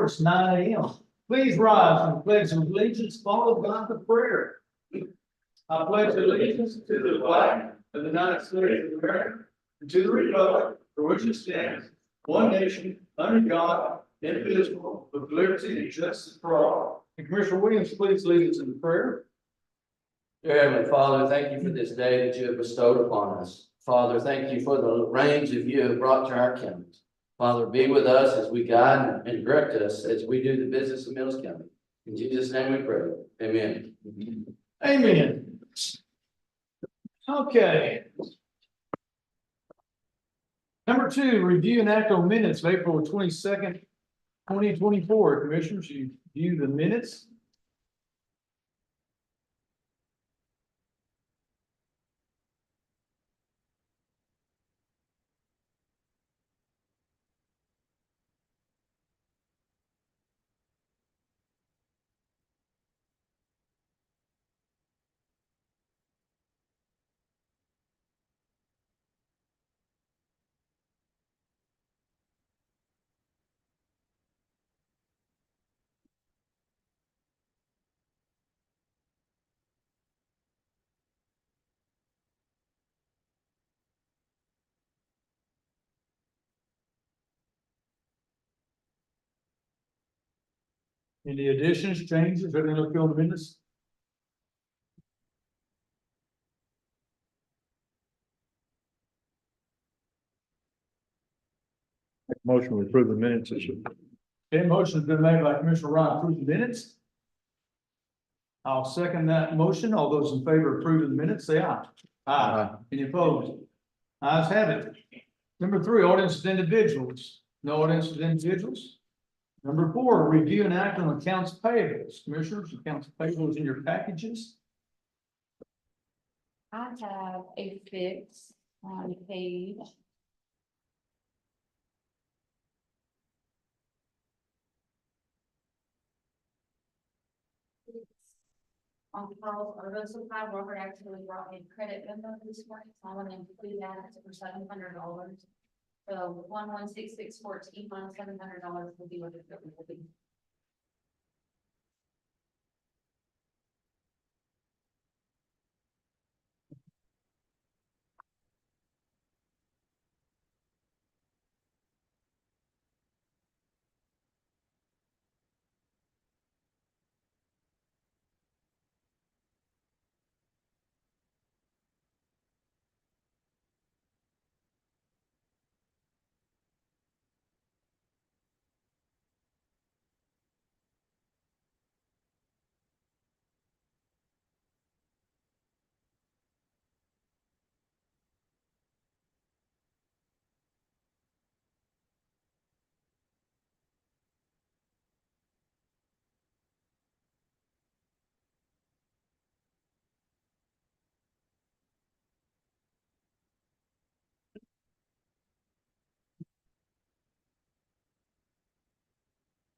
2024. It's 9 a.m. Please rise and pledge allegiance followed by the prayer. I pledge allegiance to the flag of the United States of America and to the republic for which it stands, one nation, under God, indivisible, with liberty and justice for all. And Commissioner Williams, please lead us in the prayer. Dear Heavenly Father, thank you for this day that you have bestowed upon us. Father, thank you for the rains that you have brought to our counties. Father, be with us as we guide and direct us as we do the business of Mills County. In Jesus' name we pray. Amen. Amen. Okay. Number 2, review and act on minutes of April 22nd, 2024. Commissioners, you view the minutes. Any additions, changes, or anything on the minutes? Motion to approve the minutes. Okay, motion has been made by Commissioner Ryan, approve the minutes. I'll second that motion. All those in favor of approving the minutes, say aye. Aye. Any opposed? Ayes have it. Number 3, audience of individuals. No audience of individuals. Number 4, review and act on accounts payables. Commissioners, accounts payables in your packages. I have a fix on page. On Carl's Auto Supply, Robert actually brought me a credit memo this morning, so I want to include that for $700. So 116614 minus $700 will be what it will be.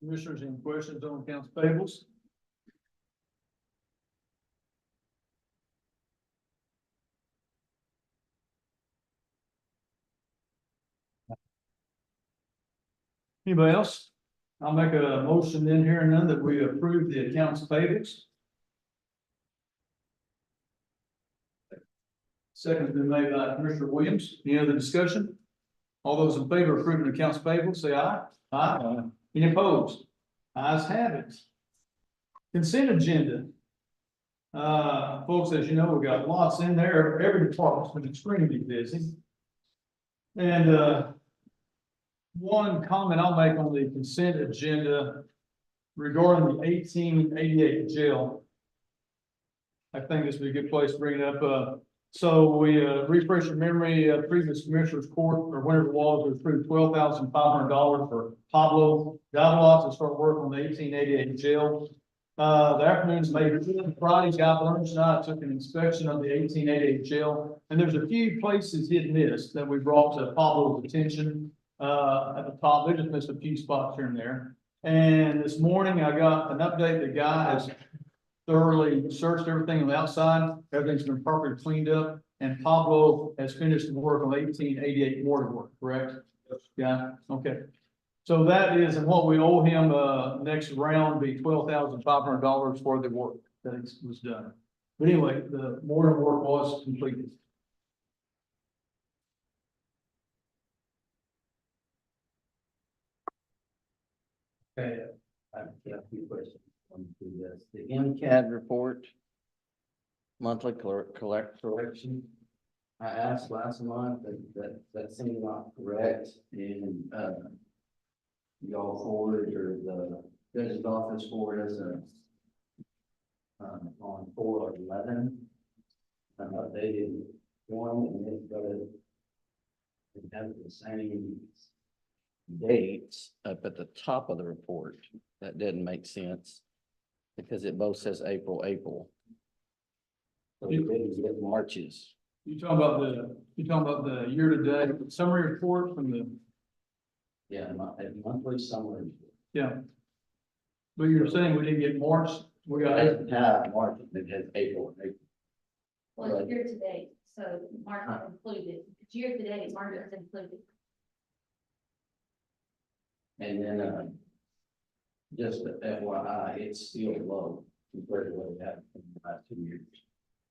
Commissioners, any questions on accounts payables? Anybody else? I'll make a motion in here and none that we approve the accounts payables. Second has been made by Commissioner Williams. Any other discussion? All those in favor of approving accounts payable, say aye. Aye. Any opposed? Ayes have it. Consent agenda. Folks, as you know, we've got lots in there. Every department's been extremely busy. And, one comment I'll make on the consent agenda regarding the 1888 jail. I think this would be a good place to bring it up. So we refresh your memory, previous commissioners court or whenever it was, we approved $12,500 for Pablo Davila to start work on the 1888 jail. The afternoons made good. Friday's got lunch night, took an inspection of the 1888 jail, and there's a few places he had missed that we brought to Pablo's attention. At the top, they just missed a few spots here and there. And this morning I got an update. The guy has thoroughly searched everything on the outside. Everything's been perfectly cleaned up. And Pablo has finished the work on 1888 mortar work, correct? Yeah, okay. So that is, and what we owe him, next round be $12,500 for the work that was done. But anyway, the more work was completed. Okay, I've got a few questions on this. The MCAD report, monthly collection. I asked last month that seemed not correct and, y'all forwarded or the judge's office forwarded us on 4/11. An updated one and it's got it have the same dates up at the top of the report. That didn't make sense because it both says April. So we didn't get March's. You talking about the year-to-date summary report from the, Yeah, monthly summary. yeah. But you're saying we didn't get March, we got I it. didn't have March, it has April. Well, it's year to date, so March is included. It's year to date, March is included. And then, just FYI, it's still low compared to what it had in the last 2 years.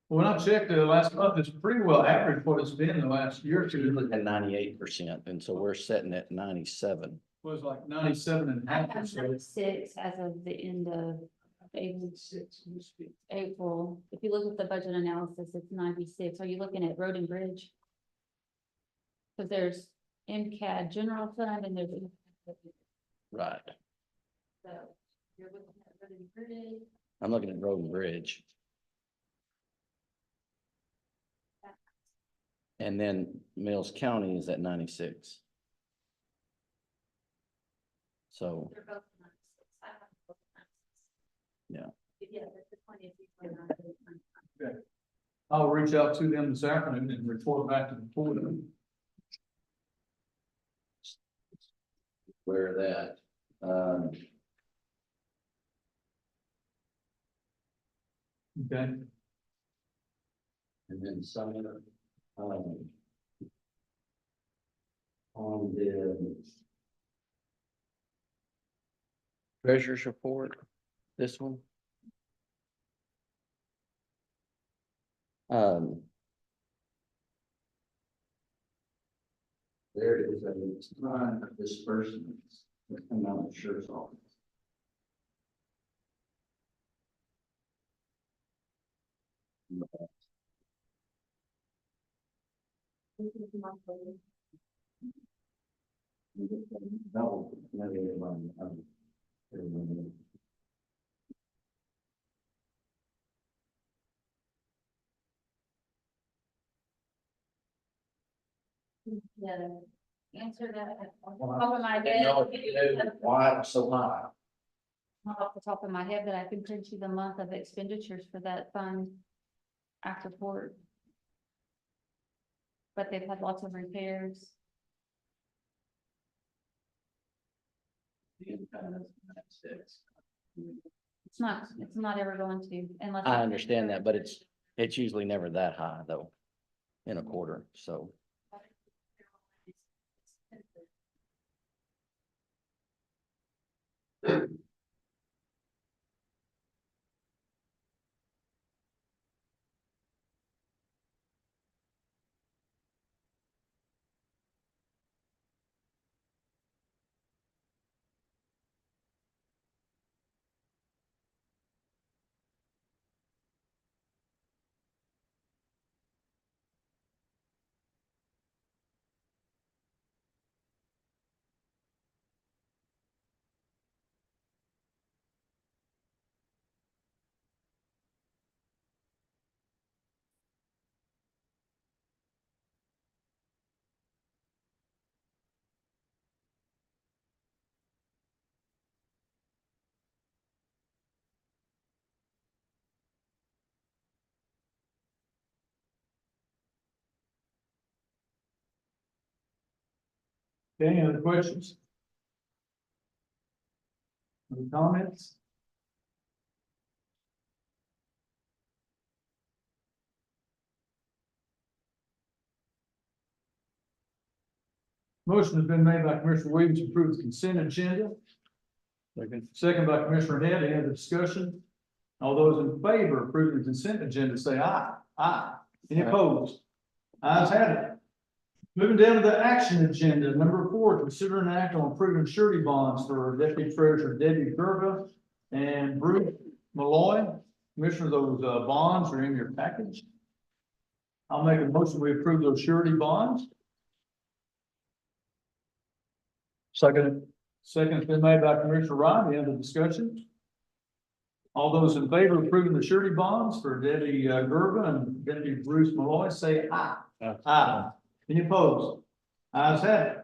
When I checked the last month, it's pretty well average what it's been the last year or You're two. looking at 98%, and so we're sitting at 97. Was like 97.5%. Six as of the end of April. If you look at the budget analysis, it's 96. Are you looking at road and bridge? Because there's MCAD general fund and there's. Right. So you're looking at road and bridge. I'm looking at road and bridge. And then Mills County is at 96. So, They're both 96. I have both 96. Yeah. Yeah, that's the 20th. I'll reach out to them this afternoon and report back to the board. where that, Okay, and then some of the, on the treasurer's report, this one. There is a line of disbursements that come out of the sheriff's office. No, Yeah, answer that off the top of my head. Why it's so high? Not off the top of my head, but I can print you the month of expenditures for that fund after court. But they've had lots of repairs. It's not ever going to unless. I understand that, but it's usually never that high though, in a quarter, so. any other questions? Any comments? Motion has been made by Commissioner Williams to approve the consent agenda. Second by Commissioner Head. Any other discussion? All those in favor of approving the consent agenda, say aye. Aye. Any opposed? Ayes have it. Moving down to the action agenda, number 4, consider an act on approving surety bonds for Deputy Treasurer Debbie Gerba and Bruce Malloy. Commissioner, those bonds are in your package. I'll make a motion, we approve those surety bonds. Second. Second's been made by Commissioner Ryan. Any other discussion? All those in favor of approving the surety bonds for Debbie Gerba and Deputy Bruce Malloy, say aye. Aye. Any opposed? Ayes have it.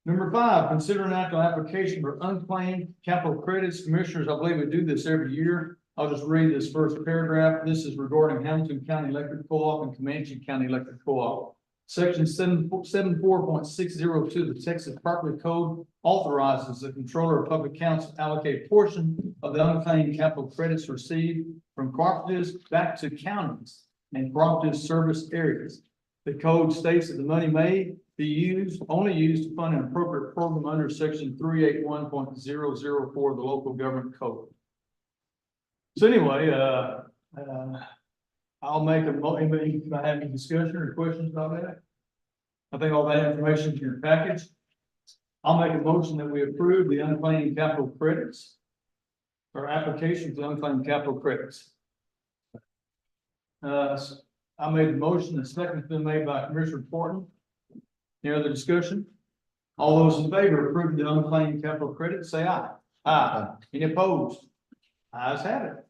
Number 5, consider an act on application for unclaimed capital credits. Commissioners, I believe we do this every year. I'll just read this first paragraph. This is regarding Hamilton County Electric Co-op and Comanche County Electric Co-op. Section 74.602 of the Texas Property Code authorizes the controller of public accounts to allocate a portion of the unclaimed capital credits received from cooperatives back to counties and cooperative service areas. The code states that the money may be only used to fund an appropriate program under section 381.004 of the local government code. So anyway, I'll make anybody have any discussion or questions about that? I think all that information is in your package. I'll make a motion that we approve the unclaimed capital credits or application for unclaimed capital credits. I made the motion. The second has been made by Commissioner Portman. Any other discussion? All those in favor of approving the unclaimed capital credits, say aye. Aye. Any opposed? Ayes have it.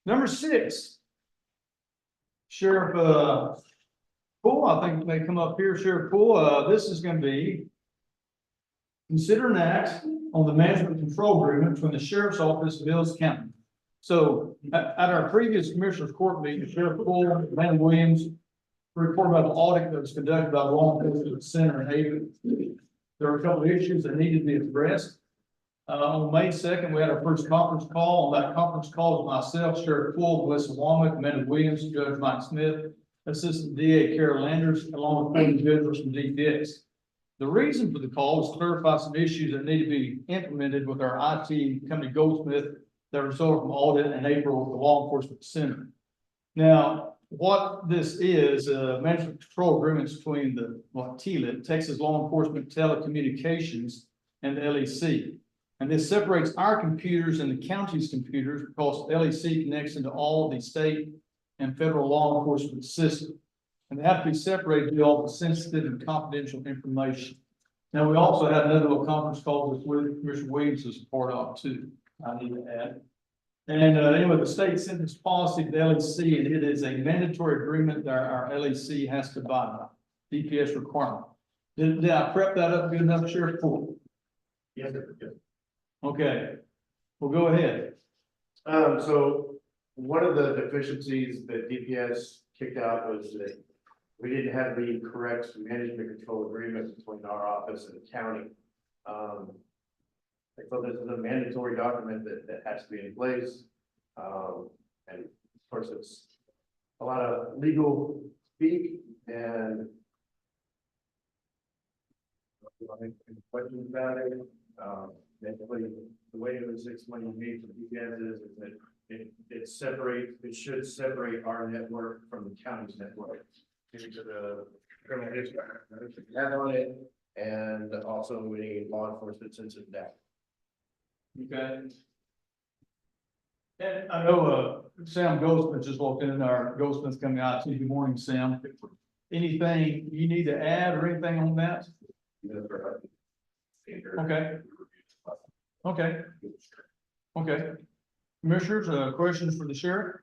Number 6. Sheriff Poole, I think may come up here. Sheriff Poole, this is going to be consider an act on the management control agreement between the Sheriff's Office and Mills County. So at our previous Commissioners Court meeting, Sheriff Poole, Amanda Williams reported about the audit that was conducted by the Law Enforcement Center in Haven. There were a couple of issues that needed to be addressed. On May 2nd, we had our first conference call. On that conference call was myself, Sheriff Poole, Melissa Womack, Amanda Williams, Judge Mike Smith, Assistant DA Carol Landers, along with 4 individuals from DPS. The reason for the call was to clarify some issues that need to be implemented with our IT company Goldsmith that resulted from audit in April of the Law Enforcement Center. Now, what this is, management control agreements between the TLEC, Texas Law Enforcement Telecommunications, and the LEC. And this separates our computers and the county's computers because LEC connects into all the state and federal law enforcement systems. And they have to be separated due to all the sensitive and confidential information. Now, we also had another little conference call with Commissioner Williams as a part of too, I need to add. And anyway, the state sent this policy to the LEC, and it is a mandatory agreement that our LEC has to abide by, DPS requirement. Did I prep that up good enough, Sheriff Poole? Yes. Okay, well, go ahead. So one of the deficiencies that DPS kicked out was that we didn't have the correct management control agreement between our office and the county. So this is a mandatory document that has to be in place. And of course, it's a lot of legal speak and any questions about it. Basically, the way it was explained to me from DPS is that it should separate our network from the county's network due to the criminal history we have on it, and also we need law enforcement sensitive data. Okay. And I know, Sam Goldsmith just walked in, our Goldsmith's coming out. Good morning, Sam. Anything you need to add or anything on that? Okay. Okay. Okay. Commissioners, questions for the sheriff?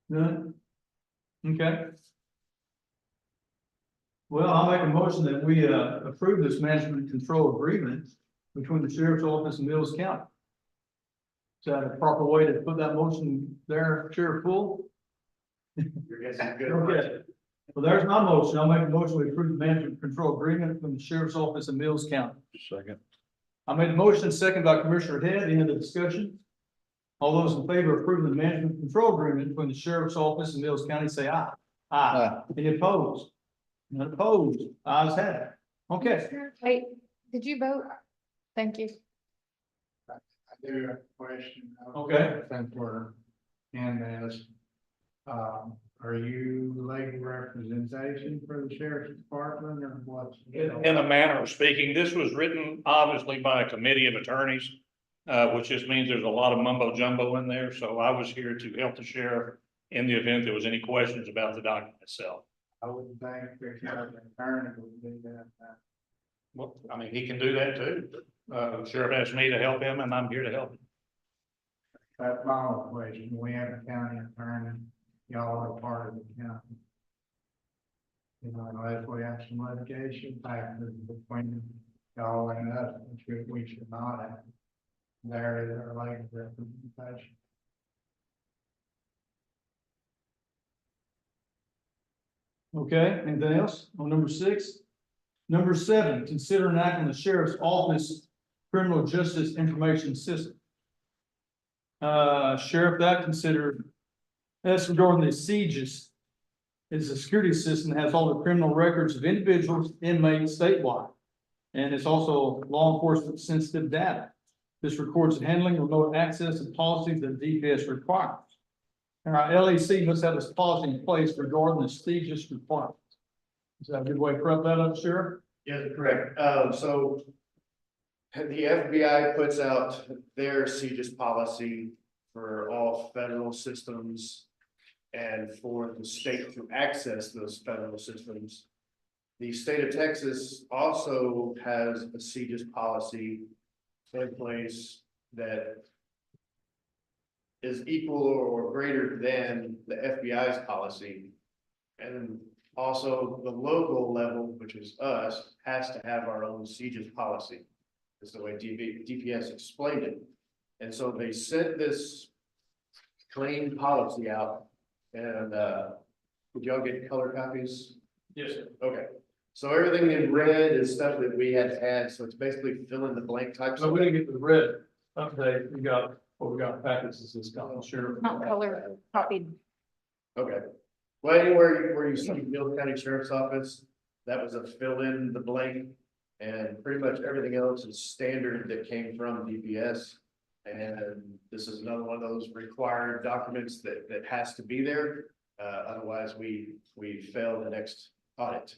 None? Okay. Well, I'll make a motion that we approve this management control agreement between the sheriff's office and Mills County. Is that a proper way to put that motion there, Sheriff Poole? You're guessing good. Okay. Well, there's my motion. I'll make a motion to approve the management control agreement between the sheriff's office and Mills County. Second. I made a motion second by Commissioner Head. Any other discussion? All those in favor of approving the management control agreement between the sheriff's office and Mills County, say aye. Aye. Any opposed? None opposed, ayes have it. Okay, Wait, did you vote? Thank you. I do have a question. Okay. Since we're in this, are you legal representation for the sheriff's department or what's? In a manner of speaking, this was written obviously by a committee of attorneys, which just means there's a lot of mumbo jumbo in there. So I was here to help the sheriff in the event there was any questions about the document itself. I wouldn't think the county attorney would do that. Well, I mean, he can do that too. Sheriff asked me to help him and I'm here to help him. That's my only question. We have a county attorney, y'all are part of the county. You know, unless we have some litigation factors between y'all and us, which we should not have. There is our legal representation. okay, anything else on number 6? Number 7, consider enacting the sheriff's office criminal justice information system. Sheriff, that's regarding the sieges. It's a security system that has all the criminal records of individuals, inmates statewide. And it's also law enforcement sensitive data. This records the handling of remote access and policies that DPS requires. And our LEC must have this policy in place regarding the CJIS requirements. Is that a good way to prep that up, Sheriff? Yes, correct. So the FBI puts out their CJIS policy for all federal systems and for the state to access those federal systems. The state of Texas also has a CJIS policy in place that is equal or greater than the FBI's policy. And also the local level, which is us, has to have our own CJIS policy. Is the way DPS explained it. And so they sent this clean policy out and, did y'all get color copies? Yes, sir. Okay, so everything in red is stuff that we had to add, so it's basically fill in the blank types. So we didn't get the red update. We got packets is this comment, Sheriff. Not color copied. Okay, well, anywhere where you see Mills County Sheriff's Office, that was a fill in the blank. And pretty much everything else is standard that came from DPS. And this is another one of those required documents that has to be there. Otherwise we fail the next audit.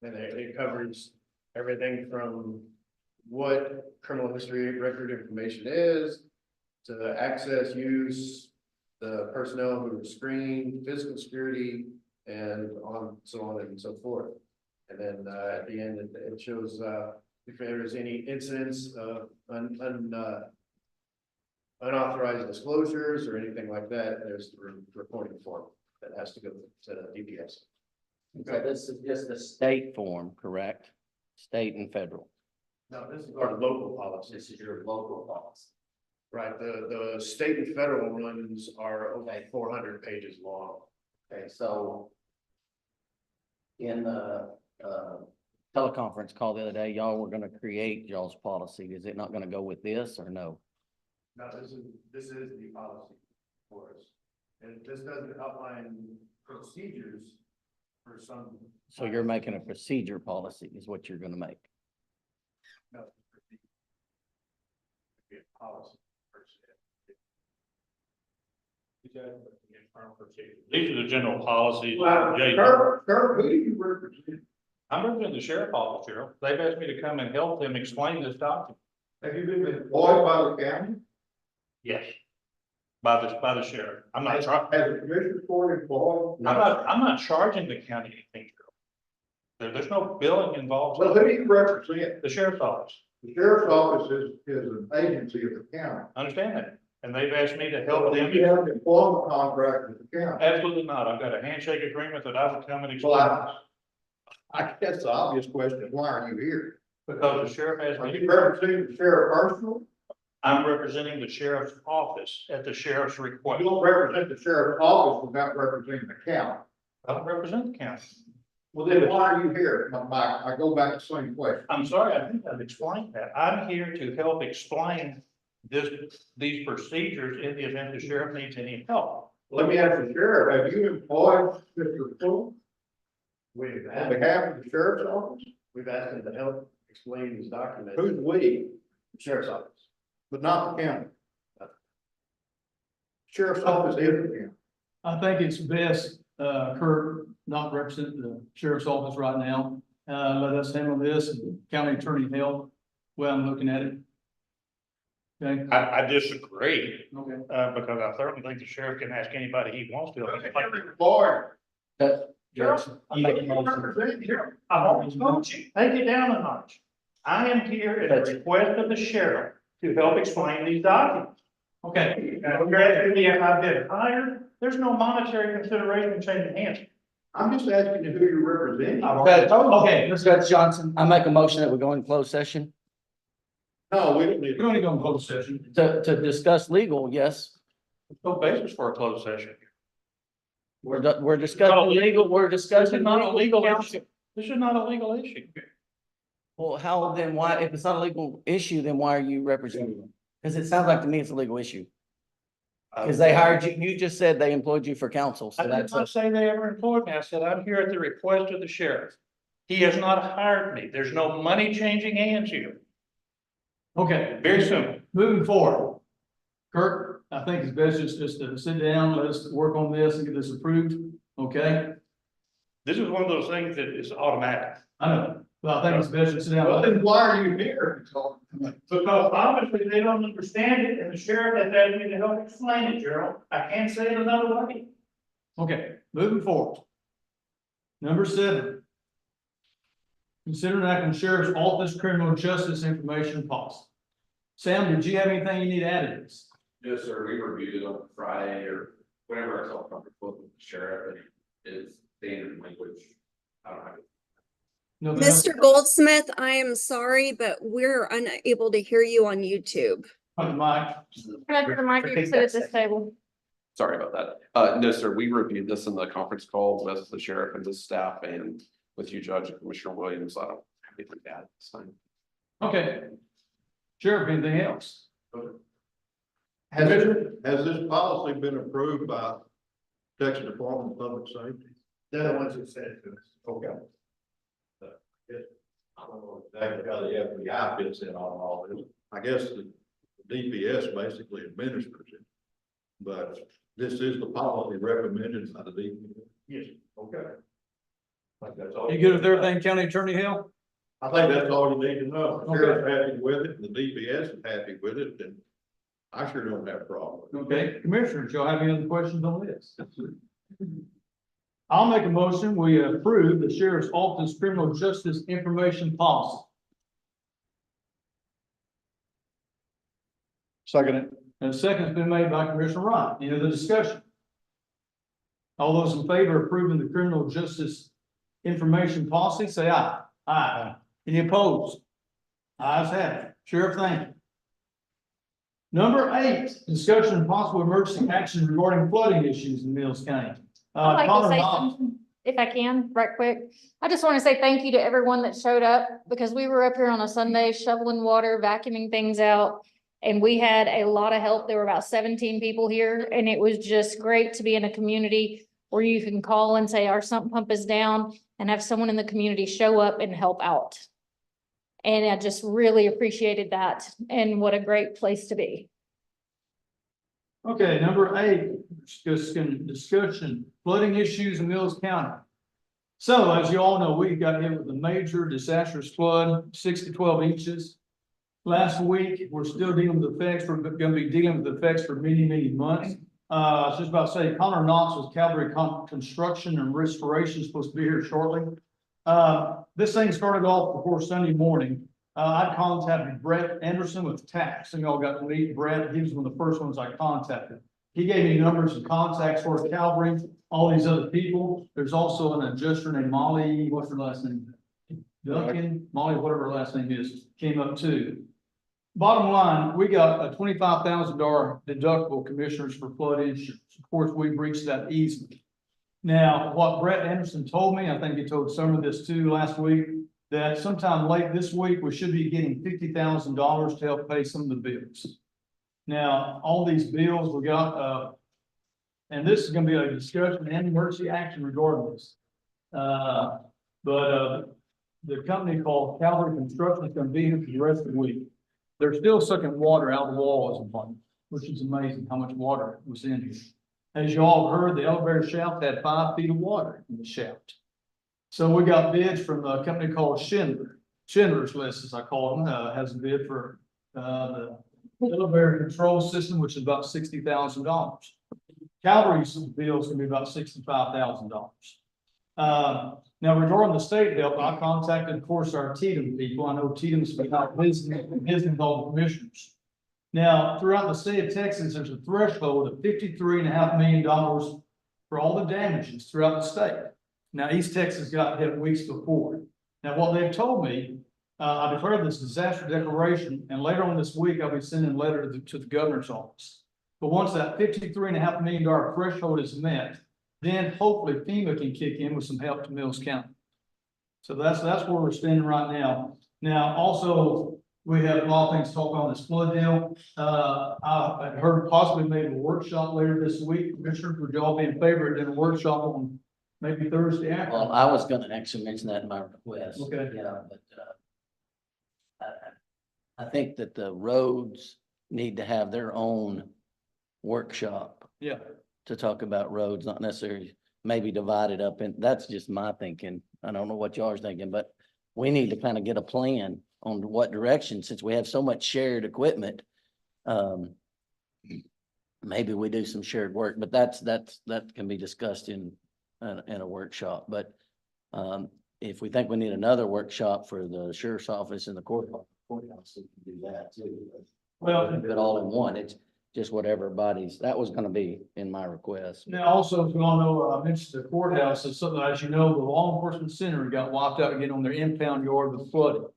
And it covers everything from what criminal history record information is, to the access, use, the personnel who are screened, physical security, and so on and so forth. And then at the end, it shows if there is any incidents of unauthorized disclosures or anything like that, there's the reporting form that has to go to DPS. So this is just the state form, correct? State and federal. Now, this is our local policy. This is your local policy. Right, the state and federal ones are over 400 pages long. Okay, so in the teleconference call the other day, y'all were gonna create y'all's policy. Is it not gonna go with this or no? Now, this is the policy for us. And this doesn't outline procedures for some. So you're making a procedure policy is what you're gonna make. No, be a policy per se. These are the general policies. Jay, Kirk, who do you represent? I'm representing the sheriff office, Sheriff. They've asked me to come and help them explain this document. Have you been employed by the county? Yes. By the sheriff. I'm not trying, As a commissioner court employed? I'm not charging the county anything. There's no billing involved. Well, who do you represent? The sheriff's office. The sheriff's office is an agency of the county. I understand that. And they've asked me to help them. You have an employment contract with the county. Absolutely not. I've got a handshake agreement that I would come and explain. Well, I guess the obvious question is, why are you here? Because the sheriff asked Are me, you representing the sheriff personally? I'm representing the sheriff's office at the sheriff's You request. don't represent the sheriff's office without representing the county. I don't represent the county. Well, then why are you here? I go back to the same question. I'm sorry, I think I've explained that. I'm here to help explain these procedures in the event the sheriff needs any help. Let me ask the sheriff, have you employed Mr. Poole We've on asked, behalf of the sheriff's office? we've asked him to help explain these documents. Who's we, Sheriff's Office. but not the county? Sheriff's office is the county. I think it's best, Kurt, not represent the sheriff's office right now. Let us handle this, and county attorney help, well, I'm looking at it. Okay, I disagree, okay. because I certainly think the sheriff can ask anybody he wants to. Boy. Yes. I've always told you, take it down a notch. I am here at the request of the sheriff to help explain these documents. Okay, And you're asking me if I've been hired, there's no monetary consideration changing hands. I'm just asking you who you're representing. okay, let's go. Judge Johnson, I make a motion that we go in closed session No, we don't need. We don't need to go in closed session. to discuss legal, yes. No basis for a closed session. We're discussing legal, we're This is discussing not a legal counsel. issue. This is not a legal issue. Well, how then, why, if it's not a legal issue, then why are you representing them? Because it sounds like to me it's a legal issue. Because they hired you, you just said they employed you for counsel, I so did that's. not say they ever employed me. I said, I'm here at the request of the sheriff. He has not hired me. There's no money changing hands here. Okay, Very simple. moving forward. Kurt, I think it's best just to sit down, let us work on this and get this approved, okay? This is one of those things that is automatic. I know, but I think it's best to sit Well, down. then why are you here? Because obviously they don't understand it and the sheriff has asked me to help explain it, Gerald. I can't say it another way. Okay, moving forward. Number 7. Consider enacting sheriff's office criminal justice information policy. Sam, did you have anything you need to add to this? Yes, sir. We reviewed it on Friday or whenever I felt comfortable with the sheriff, and it's standard language. I don't have it. Nothing else? Mr. Goldsmith, I am sorry, but we're unable to hear you on YouTube. Mike, Can I turn the mic, you sit at this table? Sorry about that. No, sir, we reviewed this in the conference call with the sheriff and his staff and with you, Judge and Commissioner Williams. I don't have anything to add this time. okay. Sheriff, anything else? Has this policy been approved by Texas Department of Public Safety? They're the ones who said it to us. Okay. I don't know exactly how the FBI fits in on all this. I guess the DPS basically administers it. But this is the policy recommended by the DPS? Yes. Okay. I think that's all. You good with everything, County Attorney Hill? I think that's all you need to know. The Okay. Sheriff's happy with it, the DPS is happy with it, and I sure don't have a problem. Okay, Commissioners, y'all have any other questions on this? I'll make a motion, we approve the Sheriff's Office Criminal Justice Information Policy. Second. And a second's been made by Commissioner Wright. Any other discussion? All those in favor of approving the Criminal Justice Information Policy, say aye. Aye. Any opposed? Ayes have it. Sheriff, thank you. Number 8, discussion and possible emergency action regarding flooding issues in Mills County. I'd like to Connor say Knox. something, if I can, right quick. I just want to say thank you to everyone that showed up, because we were up here on a Sunday shoveling water, vacuuming things out. And we had a lot of help. There were about 17 people here, and it was just great to be in a community where you can call and say our sump pump is down and have someone in the community show up and help out. And I just really appreciated that, and what a great place to be. Okay, number 8, discussion flooding issues in Mills County. So as you all know, we got hit with a major disastrous flood, 6 to 12 inches. Last week, we're still dealing with the effects. We're gonna be dealing with the effects for many, many months. I was just about to say, Connor Knox with Calvary Construction and Restoration is supposed to be here shortly. This thing started off before Sunday morning. I contacted Brett Anderson with TAX, and y'all got to meet Brett. He was one of the first ones I contacted. He gave me numbers and contacts for Calvary, all these other people. There's also an adjuster named Molly, what's her last name? Duncan, Molly, whatever her last name is, came up too. Bottom line, we got a $25,000 deductible, commissioners, for flood insurance. Of course, we breached that easement. Now, what Brett Anderson told me, I think he told Summer this too last week, that sometime late this week, we should be getting $50,000 to help pay some of the bills. Now, all these bills we got, and this is gonna be a discussion and emergency action regarding this. The company called Calvary Construction is gonna be here for the rest of the week. They're still sucking water out of the walls and one, which is amazing how much water was in here. As you all heard, the elevator shaft had 5 feet of water in the shaft. So we got bids from a company called Schindler. Schindler's List, as I call them, has a bid for, the elevator control system, which is about $60,000. Calvary's bill is gonna be about $65,000. Now regarding the state help, I contacted, of course, our Tatum people. I know Tatum's been out visiting all the commissioners. Now, throughout the state of Texas, there's a threshold of $53.5 million for all the damages throughout the state. Now, East Texas got hit weeks before. Now, what they've told me, I declared this disaster declaration, and later on this week, I'll be sending a letter to the governor's office. But once that $53.5 million threshold is met, then hopefully FEMA can kick in with some help to Mills County. So that's where we're standing right now. Now, also, we have a lot of things to talk on this flood deal. I heard possibly maybe a workshop later this week. Commissioners, would y'all be in favor of doing a workshop on maybe Thursday after? Well, I was gonna actually mention that in my request. Okay. Yeah, but, I think that the roads need to have their own workshop Yeah. to talk about roads, not necessarily maybe divided up, and that's just my thinking. I don't know what y'all are thinking, but we need to kind of get a plan on what direction, since we have so much shared equipment. Maybe we do some shared work, but that can be discussed in a workshop. But if we think we need another workshop for the sheriff's office and the courthouse, we can do that too. Well, Do it all in one. It's just whatever bodies, that was gonna be in my request. now also, if you all know, I mentioned the courthouse, is something, as you know, the law enforcement center got wiped out again on their impound yard with flooding.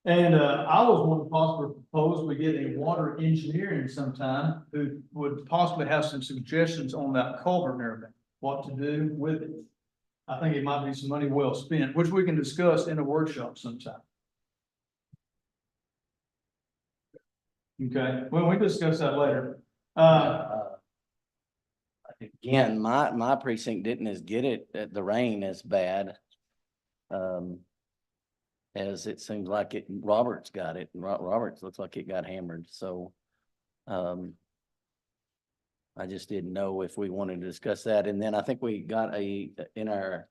And I was one to possibly propose we get a water engineering sometime who would possibly have some suggestions on that culvert and everything, what to do with it. I think it might be some money well spent, which we can discuss in a workshop sometime. Okay, well, we can discuss that later. Again, my precinct didn't get it, the rain as bad. As it seems like Roberts got it, and Roberts looks like it got hammered, so. I just didn't know if we wanted to discuss that, and then I think we got in our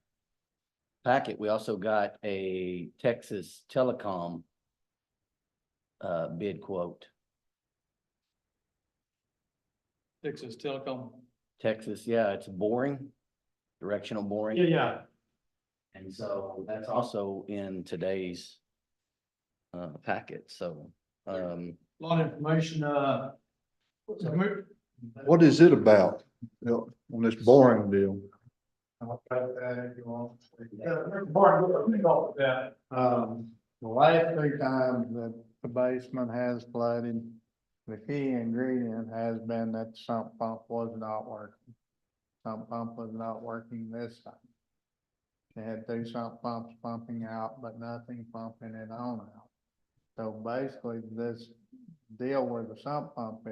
packet, we also got a Texas Telecom bid quote. Texas Telecom. Texas, yeah, it's boring, directional boring. Yeah. And so that's also in today's packet, so. A lot of information, What is it about, on this boring deal? I'll cut that if you want. Yeah. The last 3 times that the basement has flooded, the key ingredient has been that the sump pump was not working. Sump pump was not working this time. They had 2 sump pumps pumping out, but nothing pumping it on out. So basically, this deal where the sump pump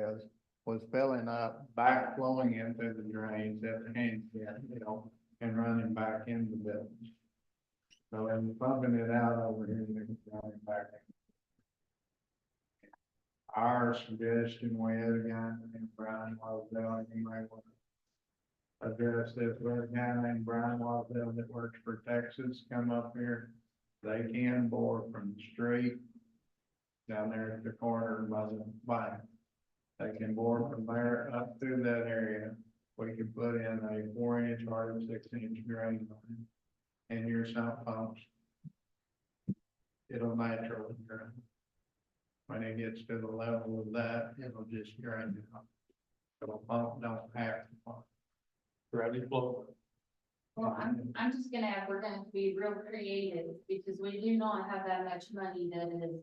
was filling up, backflowing into the drains at the end, and running back into the building. So it was pumping it out over here and then running back in. Our suggestion, we had a guy named Brian Wasdale, you might want to address this with a guy named Brian Wasdale that works for Texas, come up here. They can bore from the street down there at the corner by the bank. They can bore from there up through that area. We can put in a 4-inch or 6-inch drain line. And your sump pumps, it'll naturally drain. When it gets to the level of that, it'll just drain it off. So a pump don't have to pump. Gravity flow. Well, I'm just gonna add, we're gonna be real creative, because we do not have that much money that is.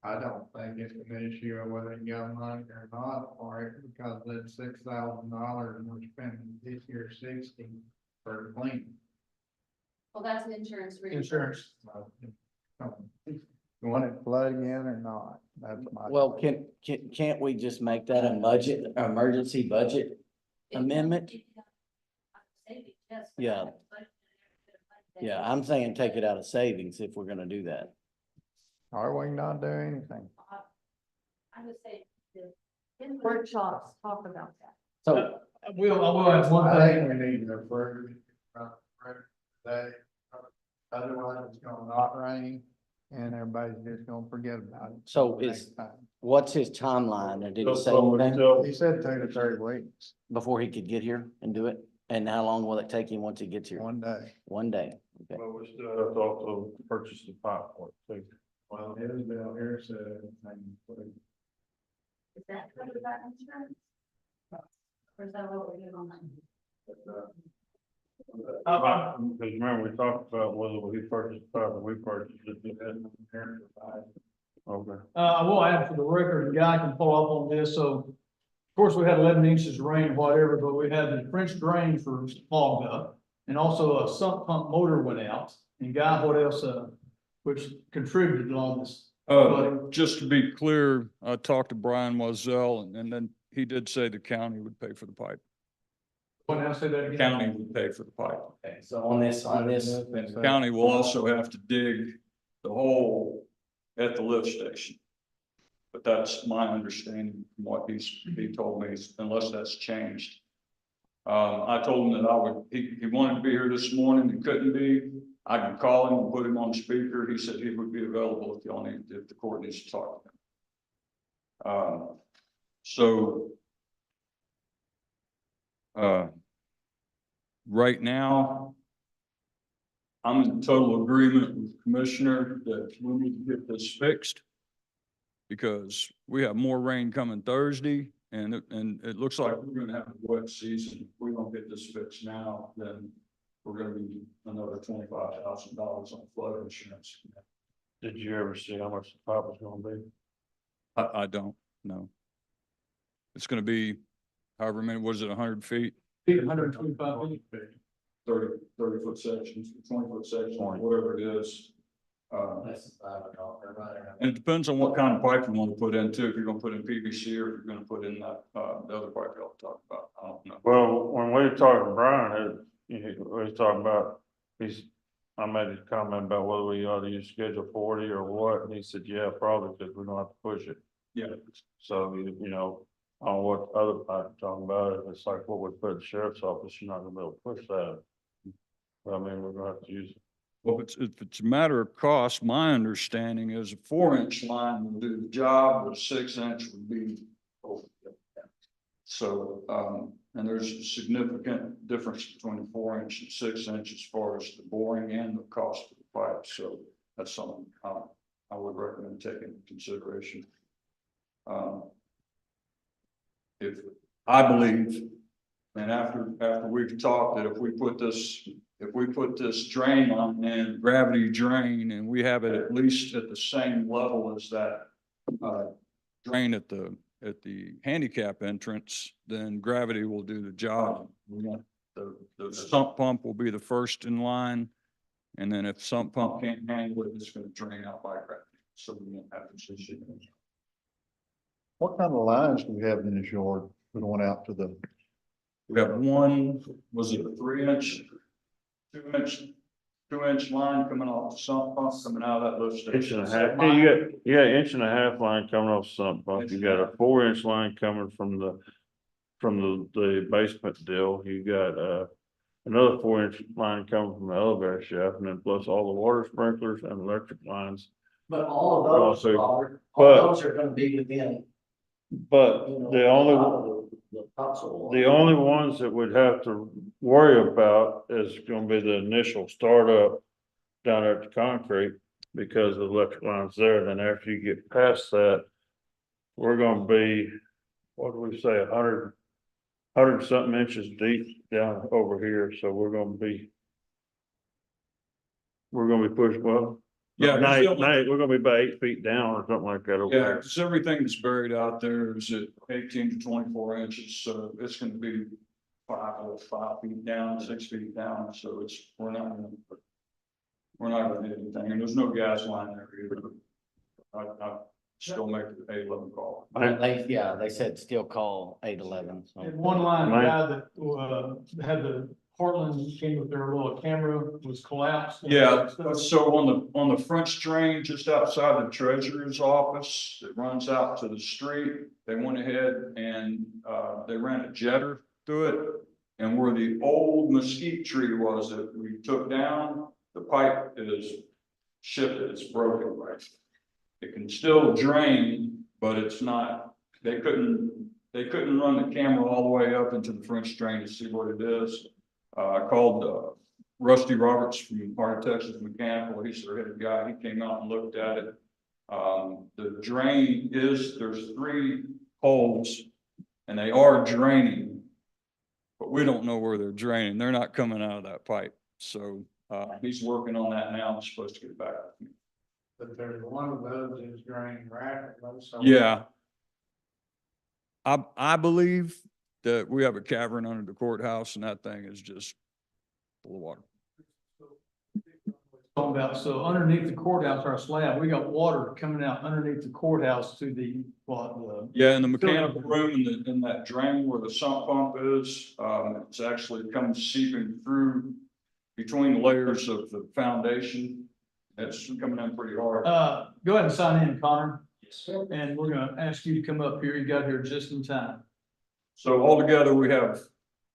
I don't think it's an issue of whether you got money or not for it, because that's $6,000 and we're spending this year 60 for cleaning. Well, that's insurance. Insurance. You want it flood again or not? That's my. Well, can't we just make that a budget, emergency budget amendment? Yeah. Yeah, I'm saying take it out of savings if we're gonna do that. Or we can not do anything. I would say the Workshops, talk about that. So, I will add one I thing. think we need to approve today. Otherwise, it's gonna not rain and everybody's just gonna forget about it. So next is- time. what's his timeline, or did he say anything He said 2 to 3 weeks, before he could get here and do it? And how long will it take him once he gets here? 1 day. 1 day, okay. But we still have to also purchase the pipe for it, too. Well, his bill here said. Is that covered by insurance? Or is that what we're doing on that? Because remember, we talked about whether we purchased the pipe or we purchased it. Okay. I will add for the record, the guy can follow up on this, so. Of course, we had 11 inches of rain, whatever, but we had the French drain for clogged up. And also a sump pump motor went out, and Guy, what else, which contributed on this? Just to be clear, I talked to Brian Mozell and then he did say the county would pay for the pipe. What else, say that again? County would pay for the pipe. Okay, so on this, And the county will also have to dig the hole at the lift station. But that's my understanding from what he told me, unless that's changed. I told him that he wanted to be here this morning, he couldn't be. I can call him and put him on speaker. He said he would be available if the court needs to talk to him. Right now, I'm in total agreement with the commissioner that we need to get this fixed. Because we have more rain coming Thursday and it looks like we're gonna have a wet season. If we don't get this fixed now, then we're gonna be another $25,000 on flood insurance. Did you ever see how much the pipe was gonna be? I don't know. It's gonna be however many, was it 100 feet? 125 feet. 30 foot sections, 20 foot sections, whatever it is. That's And it depends on what kind of pipe you want to put in too, if you're gonna put in PVC or if you're gonna put in that, the other pipe y'all talked about, I don't know. Well, when we were talking to Brian, we was talking about, I made a comment about whether we ought to use Schedule 40 or what, and he said, yeah, probably, because we're gonna have to push it. Yeah, So, you know, on what other pipe you're talking about, if it's like what we put in the sheriff's office, you're not gonna be able to push that. But I mean, we're gonna have to use it. well, if it's a matter of cost, my understanding is a 4-inch line will do the job, but a 6-inch would be over. So, and there's a significant difference between a 4-inch and 6-inch as far as the boring and the cost of the pipe, so that's something I would recommend taking into consideration. If I believe, and after we've talked, that if we put this drain on and gravity drain, and we have it at least at the same level as that drain at the handicap entrance, then gravity will do the job. We want the sump pump will be the first in line, and then if sump pump can't handle it, it's going to drain out by gravity. So we won't have to see. What kind of lines do we have in this yard going out to the? We got one, was it a 3-inch, 2-inch line coming off the sump pump coming out of that lift station? Inch and a half, yeah, you got inch and a half line coming off sump pump, you got a 4-inch line coming from the basement deal, you got, another 4-inch line coming from the elevator shaft, and then plus all the water sprinklers and electric lines. But all of those, Also, Robert, but- all those are gonna be within, But you know, the only, the topsoil. the only ones that we'd have to worry about is gonna be the initial startup down there at the concrete, because the electric line's there, then after you get past that, we're gonna be, what do we say, 100 something inches deep down over here, so we're gonna be pushed, well, Yeah, we're gonna be about 8 feet down or something like that over yeah, there. because everything that's buried out there is at 18 to 24 inches, so it's going to be 5 feet down, 6 feet down, so we're not going to hit anything, and there's no gas line there either. I still make the 811 call. They said still call 811. so. And one line, the guy that, had the Portland came with their little camera was collapsed. Yeah, so on the French drain, just outside the treasurer's office, that runs out to the street, they went ahead and, they ran a jetter through it. And where the old mesquite tree was that we took down, the pipe is shifted, it's broken, right? It can still drain, but it's not, they couldn't run the camera all the way up into the French drain to see what it is. I called, Rusty Roberts from Heart of Texas Mechanical, he's their head guy, he came out and looked at it. The drain there's 3 holes and they are draining, but we don't know where they're draining. They're not coming out of that pipe. So, he's working on that now. He's supposed to get back with me. But there's one of those is draining rapidly, so. Yeah. I believe that we have a cavern under the courthouse and that thing is just full of water. Talking about, so underneath the courthouse, our slab, we got water coming out underneath the courthouse to the, Yeah, in the mechanical room, in that drain where the sump pump is, it's actually come seeping through between the layers of the foundation. It's coming in pretty hard. go ahead and sign in, Connor. And we're gonna ask you to come up here. You got here just in time. So altogether, we have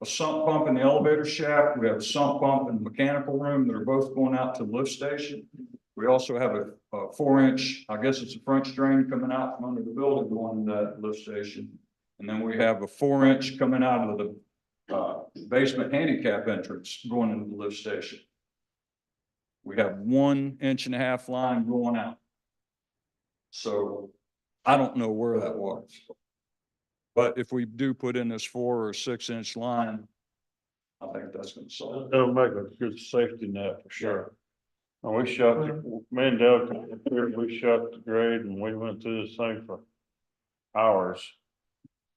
a sump pump in the elevator shaft. We have a sump pump in the mechanical room that are both going out to the lift station. We also have a 4-inch, I guess it's a French drain coming out from under the building going to that lift station. And then we have a 4-inch coming out of the basement handicap entrance going into the lift station. We have 1.5 inch line going out. So I don't know where that was. But if we do put in this 4 or 6 inch line, I think that's gonna solve it. It'll make a good safety net for sure. And we shot, me and Doug, we shot the grade and we went through this thing for hours.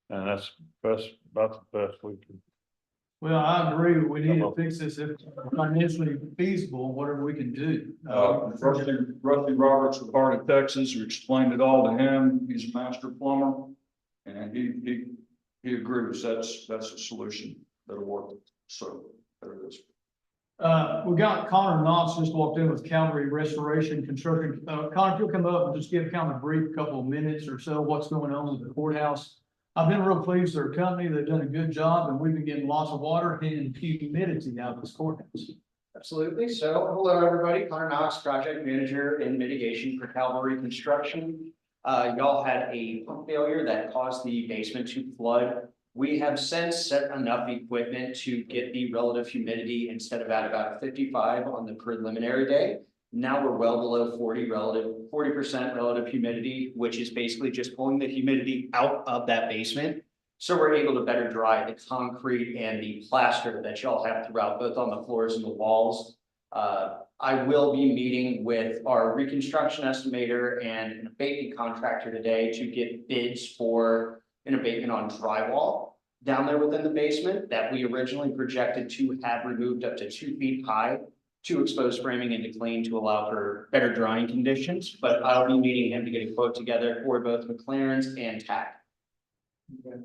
And that's about the best we can. Well, I agree. We need to fix this if financially feasible, whatever we can do. Rusty Roberts with Heart of Texas, we explained it all to him. He's a master plumber. And he agrees that's a solution that'll work. So there it is. We got Connor Knotts just walked in with Calvary Restoration Construction. Connor, if you'll come up and just give kind of a brief couple of minutes or so, what's going on with the courthouse. I've been real pleased with their company. They've done a good job and we've been getting lots of water and humidity out of this courthouse. Absolutely. So hello, everybody. Connor Knox, project manager in mitigation for Calvary Construction. Y'all had a pump failure that caused the basement to flood. We have since set enough equipment to get the relative humidity instead of at about 55 on the preliminary day. Now we're well below 40% relative humidity, which is basically just pulling the humidity out of that basement. So we're able to better dry the concrete and the plaster that y'all have throughout, both on the floors and the walls. I will be meeting with our reconstruction estimator and an abatement contractor today to get bids for an abatement on drywall down there within the basement that we originally projected to have removed up to 2 feet high to expose framing into clean to allow for better drying conditions. But I'll be meeting him to get a quote together for both McLaren's and TAC. Okay.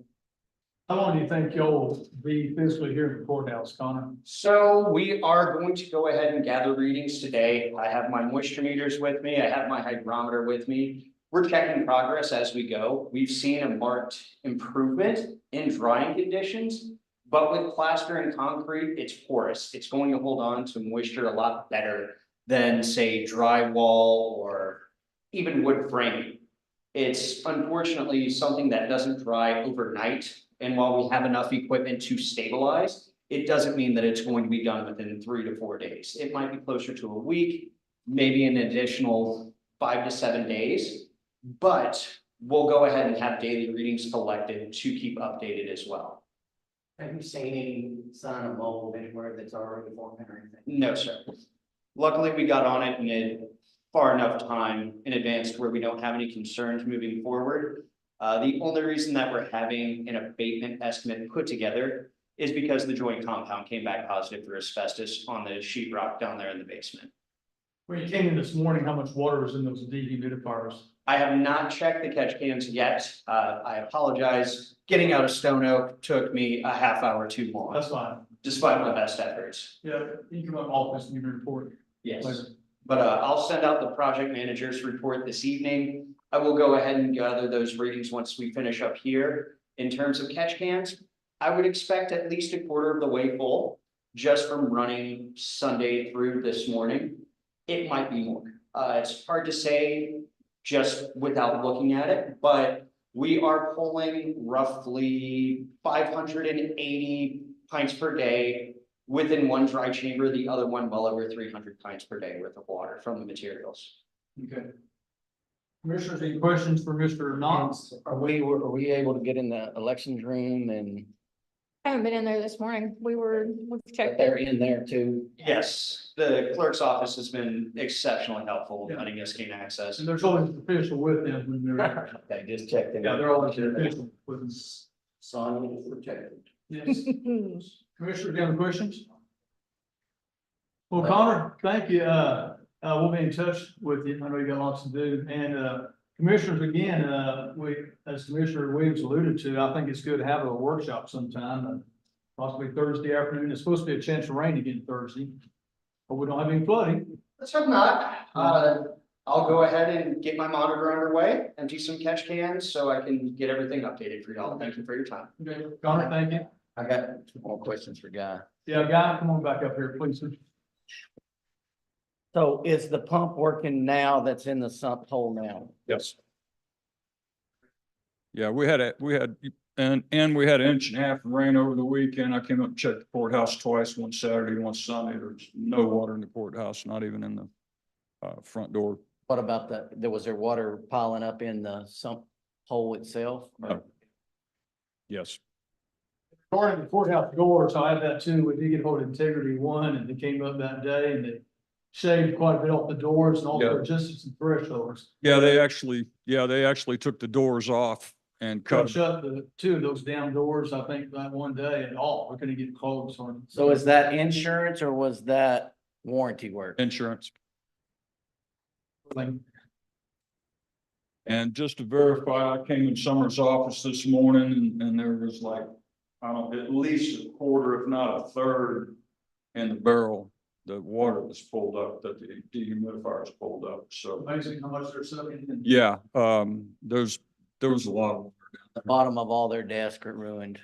How long do you think you'll be physically here in the courthouse, Connor? So we are going to go ahead and gather readings today. I have my moisture meters with me. I have my hygrometer with me. We're checking progress as we go. We've seen a marked improvement in drying conditions, but with plaster and concrete, it's porous. It's going to hold on to moisture a lot better than, say, drywall or even wood framing. It's unfortunately something that doesn't dry overnight. And while we have enough equipment to stabilize, it doesn't mean that it's going to be done within 3 to 4 days. It might be closer to a week, maybe an additional 5 to 7 days, but we'll go ahead and have daily readings collected to keep updated as well. Have you seen any sign of mold anywhere that's already forming or anything? No, sir. Luckily, we got on it in far enough time in advance where we don't have any concerns moving forward. The only reason that we're having an abatement estimate put together is because the joint compound came back positive for asbestos on the sheetrock down there in the basement. When you came in this morning, how much water was in those dehumidifiers? I have not checked the catch cans yet. I apologize. Getting out of Stone Oak took me a half hour too long, That's fine. despite my best efforts. Yeah, you can come up office and you can report Yes. later. But I'll send out the project manager's report this evening. I will go ahead and gather those readings once we finish up here. In terms of catch cans, I would expect at least a quarter of the way full, just from running Sunday through this morning. It might be more. It's hard to say just without looking at it, but we are pulling roughly 580 pints per day within one dry chamber, the other one well over 300 pints per day worth of water from the materials. Okay. Commissioners, any questions for Mr. Knox? Are we able to get in the elections room and I haven't been in there this morning. We've checked they're it. in there too? Yes, the clerk's office has been exceptionally helpful Yeah. letting us gain access. And there's always an official with them when they're, Okay, just check them. yeah, they're always an official with them. Son is protected. Yes. Commissioner, any other questions? Well, Connor, thank you. We'll be in touch with you. I know you got lots to do. And, commissioners, again, as Commissioner Williams alluded to, I think it's good to have a workshop sometime, possibly Thursday afternoon. It's supposed to be a chance of rain again Thursday, but we don't have any flooding. Let's hope not. I'll go ahead and get my monitor underway and do some catch cans so I can get everything updated for y'all. Thank you for your time. Okay, Connor, thank you. I got two more questions for Guy. Yeah, Guy, come on back up here, please. So is the pump working now that's in the sump hole now? Yes. Yeah, we had and we had an inch and a half of rain over the weekend. I came up and checked the courthouse twice, one Saturday, one Sunday. There's no water in the courthouse, not even in the front door. What about was there water piling up in the sump hole itself? No. Yes. According to the courthouse doors, I had that too. We did get hold of Integrity One and they came up that day and they shaved quite a bit off the doors and also Yeah. adjusted some thresholds. Yeah, they actually took the doors off and cut. Shut the two of those damn doors, I think, that one day and all, we're gonna get closed on. So is that insurance or was that warranty work? Insurance. Like, And just to verify, I came in Summer's office this morning and there was like, I don't know, at least a quarter, if not a third in the barrel. The water was pulled up, that the dehumidifiers pulled up, so. amazing how much they're sucking in. Yeah, there was a lot of water. The bottom of all their desks are ruined.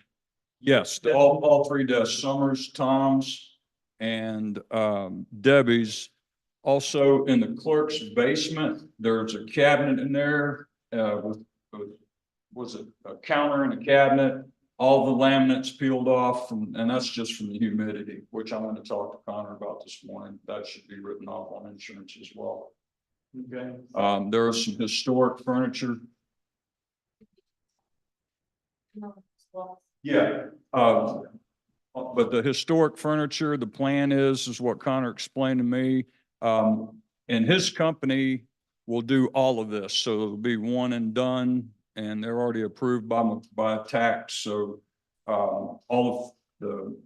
Yes, all three desks, Summers, Tom's, and Debbie's. Also in the clerk's basement, there's a cabinet in there with was it a counter and a cabinet? All the laminates peeled off and that's just from the humidity, which I'm gonna talk to Connor about this morning. That should be written off on insurance as well. Okay. There is some historic furniture. Yeah, but the historic furniture, the plan is what Connor explained to me. And his company will do all of this, so it'll be one and done, and they're already approved by tax, so all of the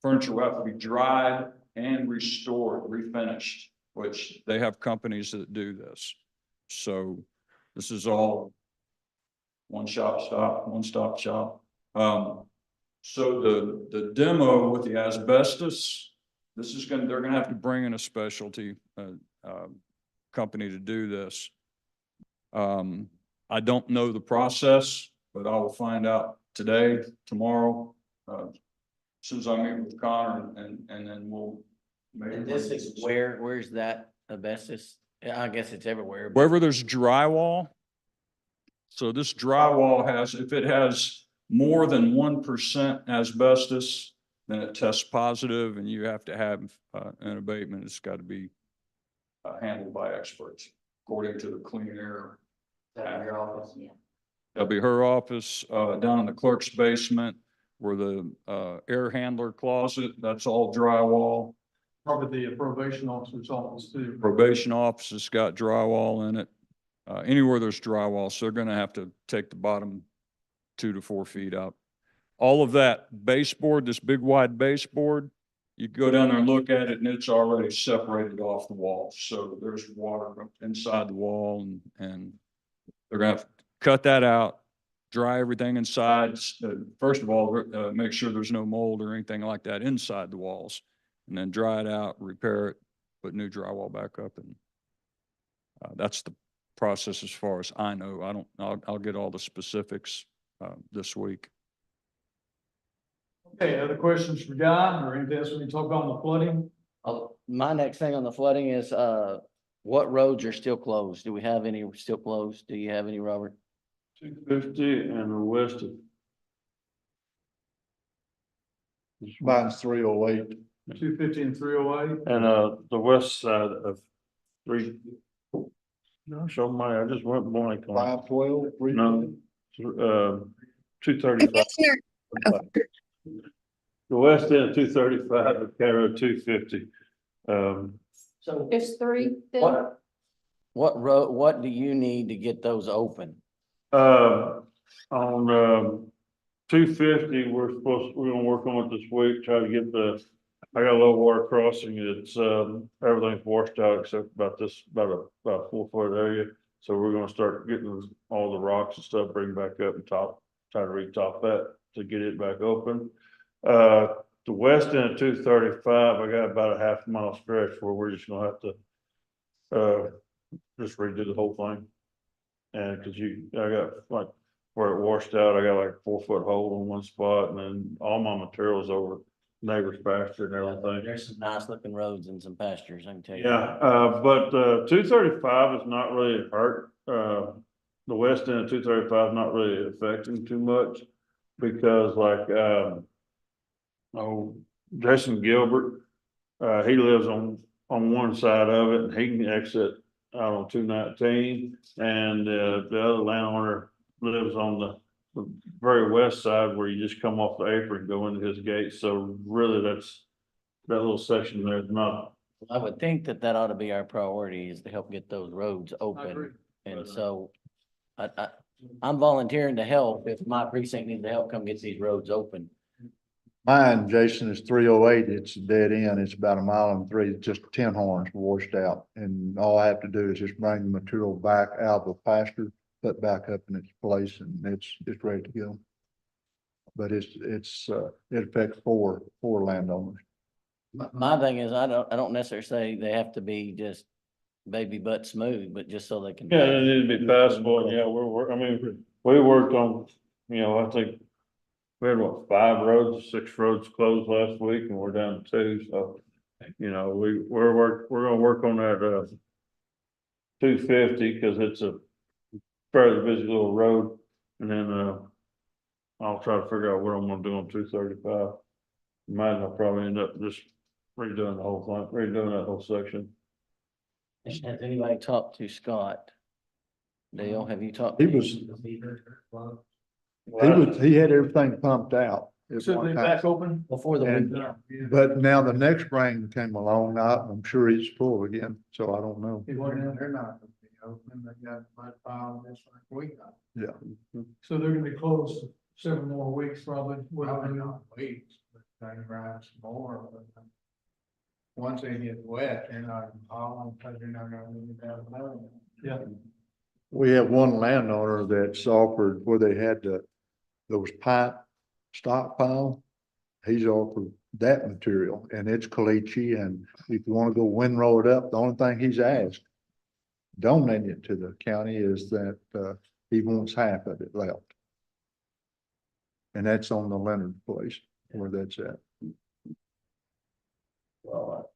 furniture will have to be dried and restored, refinished, which they have companies that do this. So this is all one-stop shop. So the demo with the asbestos, they're gonna have to bring in a specialty company to do this. I don't know the process, but I will find out today, tomorrow, as soon as I meet with Connor and then we'll. And this is where's that asbestos? Yeah, I guess it's everywhere. but- Wherever there's drywall. So this drywall if it has more than 1% asbestos, then it tests positive and you have to have an abatement. It's got to be handled by experts, according to the Clean Air. Your office? Yeah. That'll be her office, down in the clerk's basement where the air handler closet, that's all drywall. Probably the probation officer's office too. Probation office has got drywall in it. Anywhere there's drywall, so they're gonna have to take the bottom 2 to 4 feet out. All of that baseboard, this big wide baseboard, you go down there and look at it and it's already separated off the wall. So there's water inside the wall and they're gonna have to cut that out, dry everything inside. First of all, make sure there's no mold or anything like that inside the walls. And then dry it out, repair it, put new drywall back up, and that's the process as far as I know. I'll get all the specifics this week. Okay, other questions for Guy or anything else we can talk about on the flooding? My next thing on the flooding is, what roads are still closed? Do we have any still closed? Do you have any, Robert? 250 and the west of. Mine's 308. 250 and 308. And the west side of 3. No, show my, I just went blank on. 512, No, 235. Commissioner, The west end of 235, of Cairo 250. So There's three then? what road, what do you need to get those open? On 250, we're gonna work on it this week, try to get I got a low water crossing. It's everything's washed out except about a 4-foot area. So we're gonna start getting all the rocks and stuff, bring back up and try to retop that to get it back open. The west end of 235, I got about a half-mile stretch where we're just gonna have to just redo the whole thing. And I got like where it washed out, I got like a 4-foot hole in one spot, and then all my materials over neighbor's pasture and everything. There's some nice looking roads and some pastures, I can tell you. Yeah, but 235 is not really hurt. The west end of 235 is not really affecting too much because like Jason Gilbert, he lives on one side of it and he can exit out on 219, and the other landowner lives on the very west side where you just come off the apron and go into his gate. So really that little section there is not. I would think that ought to be our priority, is to help get those roads I agree. open. And so I'm volunteering to help. If my precinct needs to help, come get these roads open. Mine, Jason, is 308. It's a dead end. It's about 1.3 miles, just 10 horns washed out. And all I have to do is just bring the material back out of the pasture, put back up in its place, and it's ready to go. But it affects four landowners. My thing is, I don't necessarily say they have to be just baby butt smooth, but just so they can. Yeah, it need to be passable. Yeah, we worked on, I think we had 6 roads closed last week and we're down to 2. So, we're gonna work on that 250 because it's a fairly busy little road. And then I'll try to figure out what I'm gonna do on 235. Imagine I'll probably end up just redoing the whole thing, redoing that whole section. Has anybody talked to Scott? Dale, have you talked? He to was- him? He had everything pumped out. at So one they time. back open? Before the And- weekend. But now the next rain came along, I'm sure he's full again, so I don't know. It wasn't in They're there. not gonna be open, they got mud pile this like we got. Yeah, So they're gonna be closed several more weeks probably. Probably not weeks, but they rise more, but once they get wet, they're not hauling, because they're not gonna leave it out of Yeah. we have one landowner that's offered where they had those pipe stockpile. He's offered that material and it's caliche, and if you want to go windrow it up, the only thing he's asked, donate it to the county, is that he wants half of it left. And that's on the Leonard place where that's at. Well,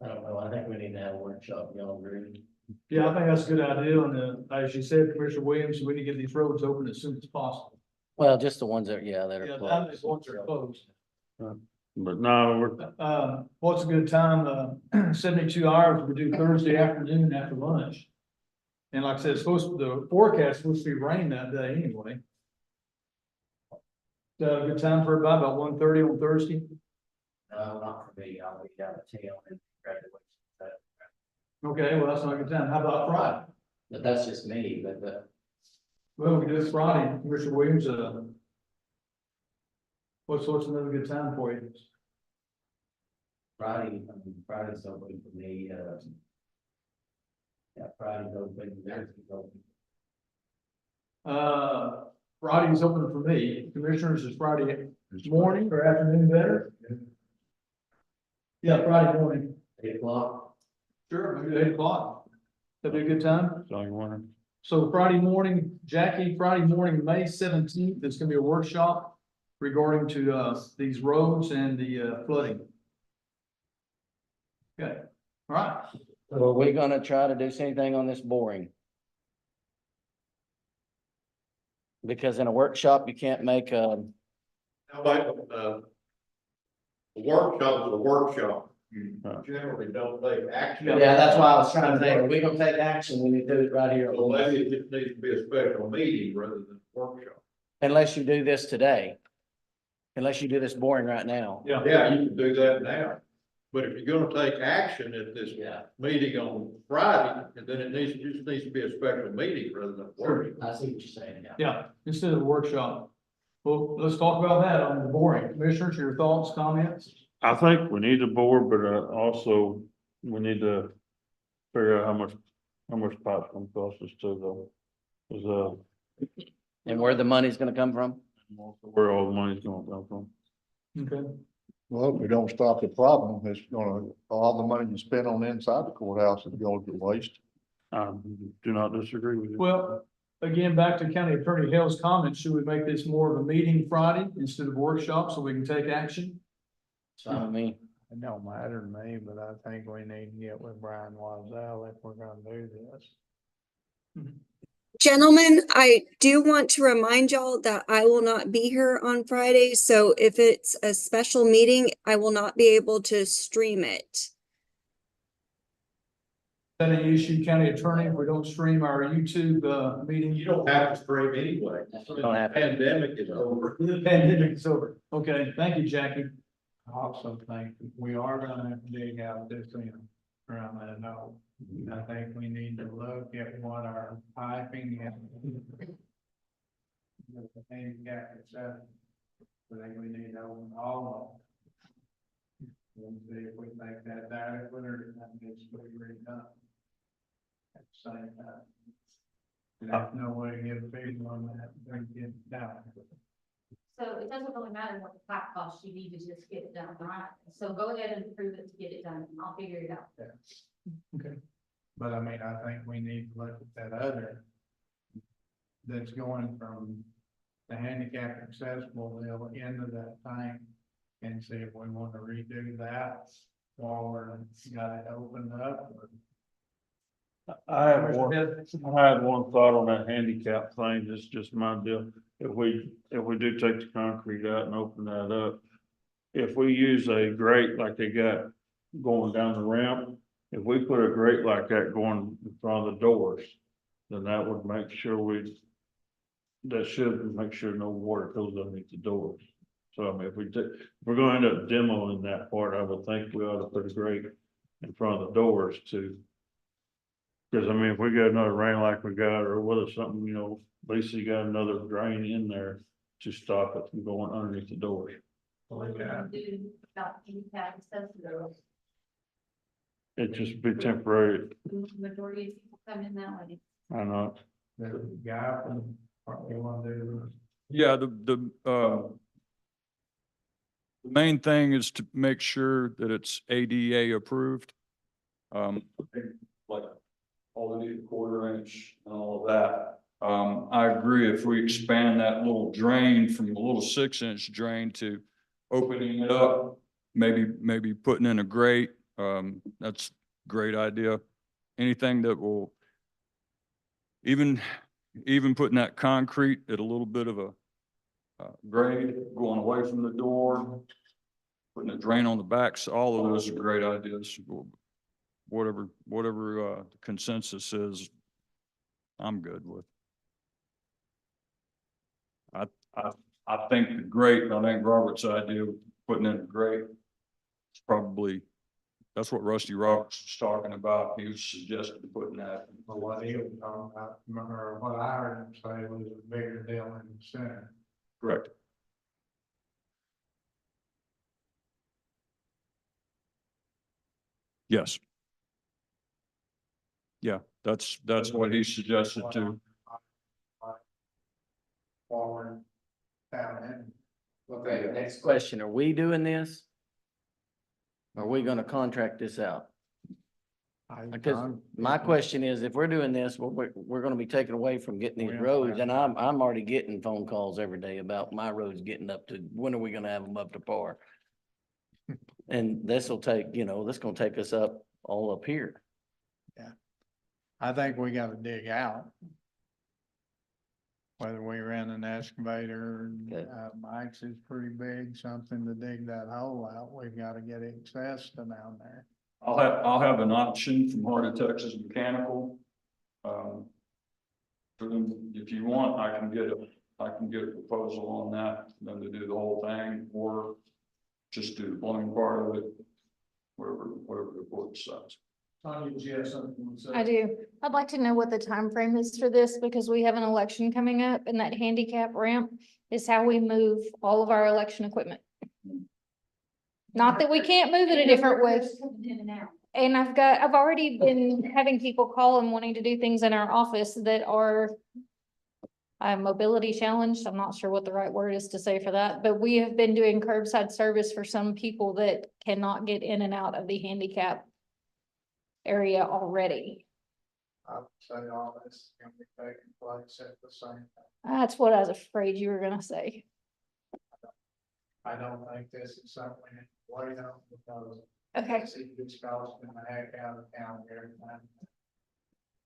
I don't know. I think we need to have a workshop. Y'all agree? Yeah, I think that's a good idea. And as you said, Commissioner Williams, we need to get these roads open as soon as possible. Well, just the ones that are Yeah, now these ones are closed. But no, we're, What's a good time? 72 hours, we do Thursday afternoon after lunch. And like I said, the forecast is supposed to be rain that day anyway. Is that a good time for everybody, about 1:30 on Thursday? No, not for me. I'll be out of town and graduation. Okay, well, that's not a good time. How about Friday? But that's just me, but Well, we can do this Friday, Commissioner Williams, what's another good time for you? Friday's open for me, yeah, Friday's open, Thursday's open. Friday's open for me. Commissioners, is Friday morning or afternoon better? Yeah, Friday morning. 8 o'clock. Sure, maybe 8 o'clock. That'd be a good time. So you want So Friday morning, Jackie, Friday morning, May 17th, there's gonna be a workshop regarding to, these roads and the, flooding. Okay, all right. So are we gonna try to do anything on this boring? Because in a workshop, you can't make a, The workshop is a workshop. You generally don't take action. yeah, that's why I was trying to think, are we gonna take action when you do it right here? So maybe it just needs to be a special meeting rather than a workshop. Unless you do this today. Unless you do this boring right now. Yeah, you can do that now. But if you're gonna take action at this meeting on Friday, and then just needs to be a special meeting rather than a workshop. I see what you're saying, yeah. Yeah, instead of a workshop. Well, let's talk about that on the boring. Commissioners, your thoughts, comments? I think we need a board, but also we need to figure out how much pipe's gonna cost us too, though. 'Cause, And where the money's gonna come from? where all the money's gonna come from. Okay. Well, if we don't stop the problem, it's gonna, all the money you spend on the inside the courthouse is going to waste. Do not disagree with you. Well, again, back to County Attorney Hale's comments, should we make this more of a meeting Friday instead of a workshop so we can take action? So I mean, It don't matter to me, but I think we need to get with Brian Wazell if we're gonna do this. Gentlemen, I do want to remind y'all that I will not be here on Friday, so if it's a special meeting, I will not be able to stream it. Is that an issue, County Attorney, if we don't stream our YouTube, meeting? You don't have to stream anyway. don't have to. Pandemic is over. The pandemic is over. Okay, thank you, Jackie. I also think we are gonna have to dig out this end around that hole. I think we need to look at what our piping and the handicap accessible. I think we need to open all of them. We'll see if we think that's adequate or if that needs to be redone. At the same time. There's no way to get a figure on that, and get it down. So it doesn't really matter what the pipe costs, you need to just get it done, all right? So go ahead and prove it to get it done, and I'll figure it out. But I mean, I think we need to look at that other. That's going from the handicap accessible level into that tank. And see if we want to redo that while we're got it opened up. I had one thought on that handicap thing, it's just my deal. If we do take the concrete out and open that up, if we use a grate like they got going down the ramp, if we put a grate like that going in front of the doors, then that would make sure that should make sure no water goes underneath the doors. So I mean, if we're gonna end up demoing that part, I would think we ought to put a grate in front of the doors too. Cause I mean, if we get another rain like we got, or whether something, at least you got another drain in there to stop it from going underneath the doors. What do you do about handicap accessible? It just be temporary, The majority of people come in that way. I know. The guy from, what you want to do. Yeah, the main thing is to make sure that it's ADA approved. Like all the quarter inch and all of that. I agree, if we expand that little drain from a little 6-inch drain to opening it up, maybe putting in a grate, that's a great idea. Anything that will, even putting that concrete at a little bit of a grade, going away from the door, putting a drain on the backs, all of those are great ideas. Whatever the consensus is, I'm good with. I think the grate, I think Robert's idea of putting in a grate, it's probably, that's what Rusty Roberts was talking about. He was suggesting putting that. But what he was talking about, or what I heard him say was a bigger deal in the center. Correct. Yes. Yeah, that's what he suggested too. Forward, down in. Okay, next question. Are we doing this? Are we gonna contract this out? Because my question is, if we're doing this, we're gonna be taken away from getting these roads, and I'm already getting phone calls every day about my roads getting up to, when are we gonna have them up to par? And this will take, this gonna take us up all up here. I think we gotta dig out. Whether we rent an excavator, Okay. Mike's is pretty big, something to dig that hole out, we've gotta get access to down there. I'll have an option from Heart of Texas Mechanical. For them, if you want, I can get a proposal on that, them to do the whole thing, or just do the plumbing part of it. Whatever the board decides. Tanya, did you have something to say? I do. I'd like to know what the time frame is for this because we have an election coming up and that handicap ramp is how we move all of our election equipment. Not that we can't move it a different way. And I've already been having people call and wanting to do things in our office that are mobility challenged. I'm not sure what the right word is to say for that, but we have been doing curbside service for some people that cannot get in and out of the handicap area already. I would say all this is gonna be taking place at the same time. That's what I was afraid you were gonna say. I don't think this is something we need to wait on because. Okay. I see this costing the heck out of town every time.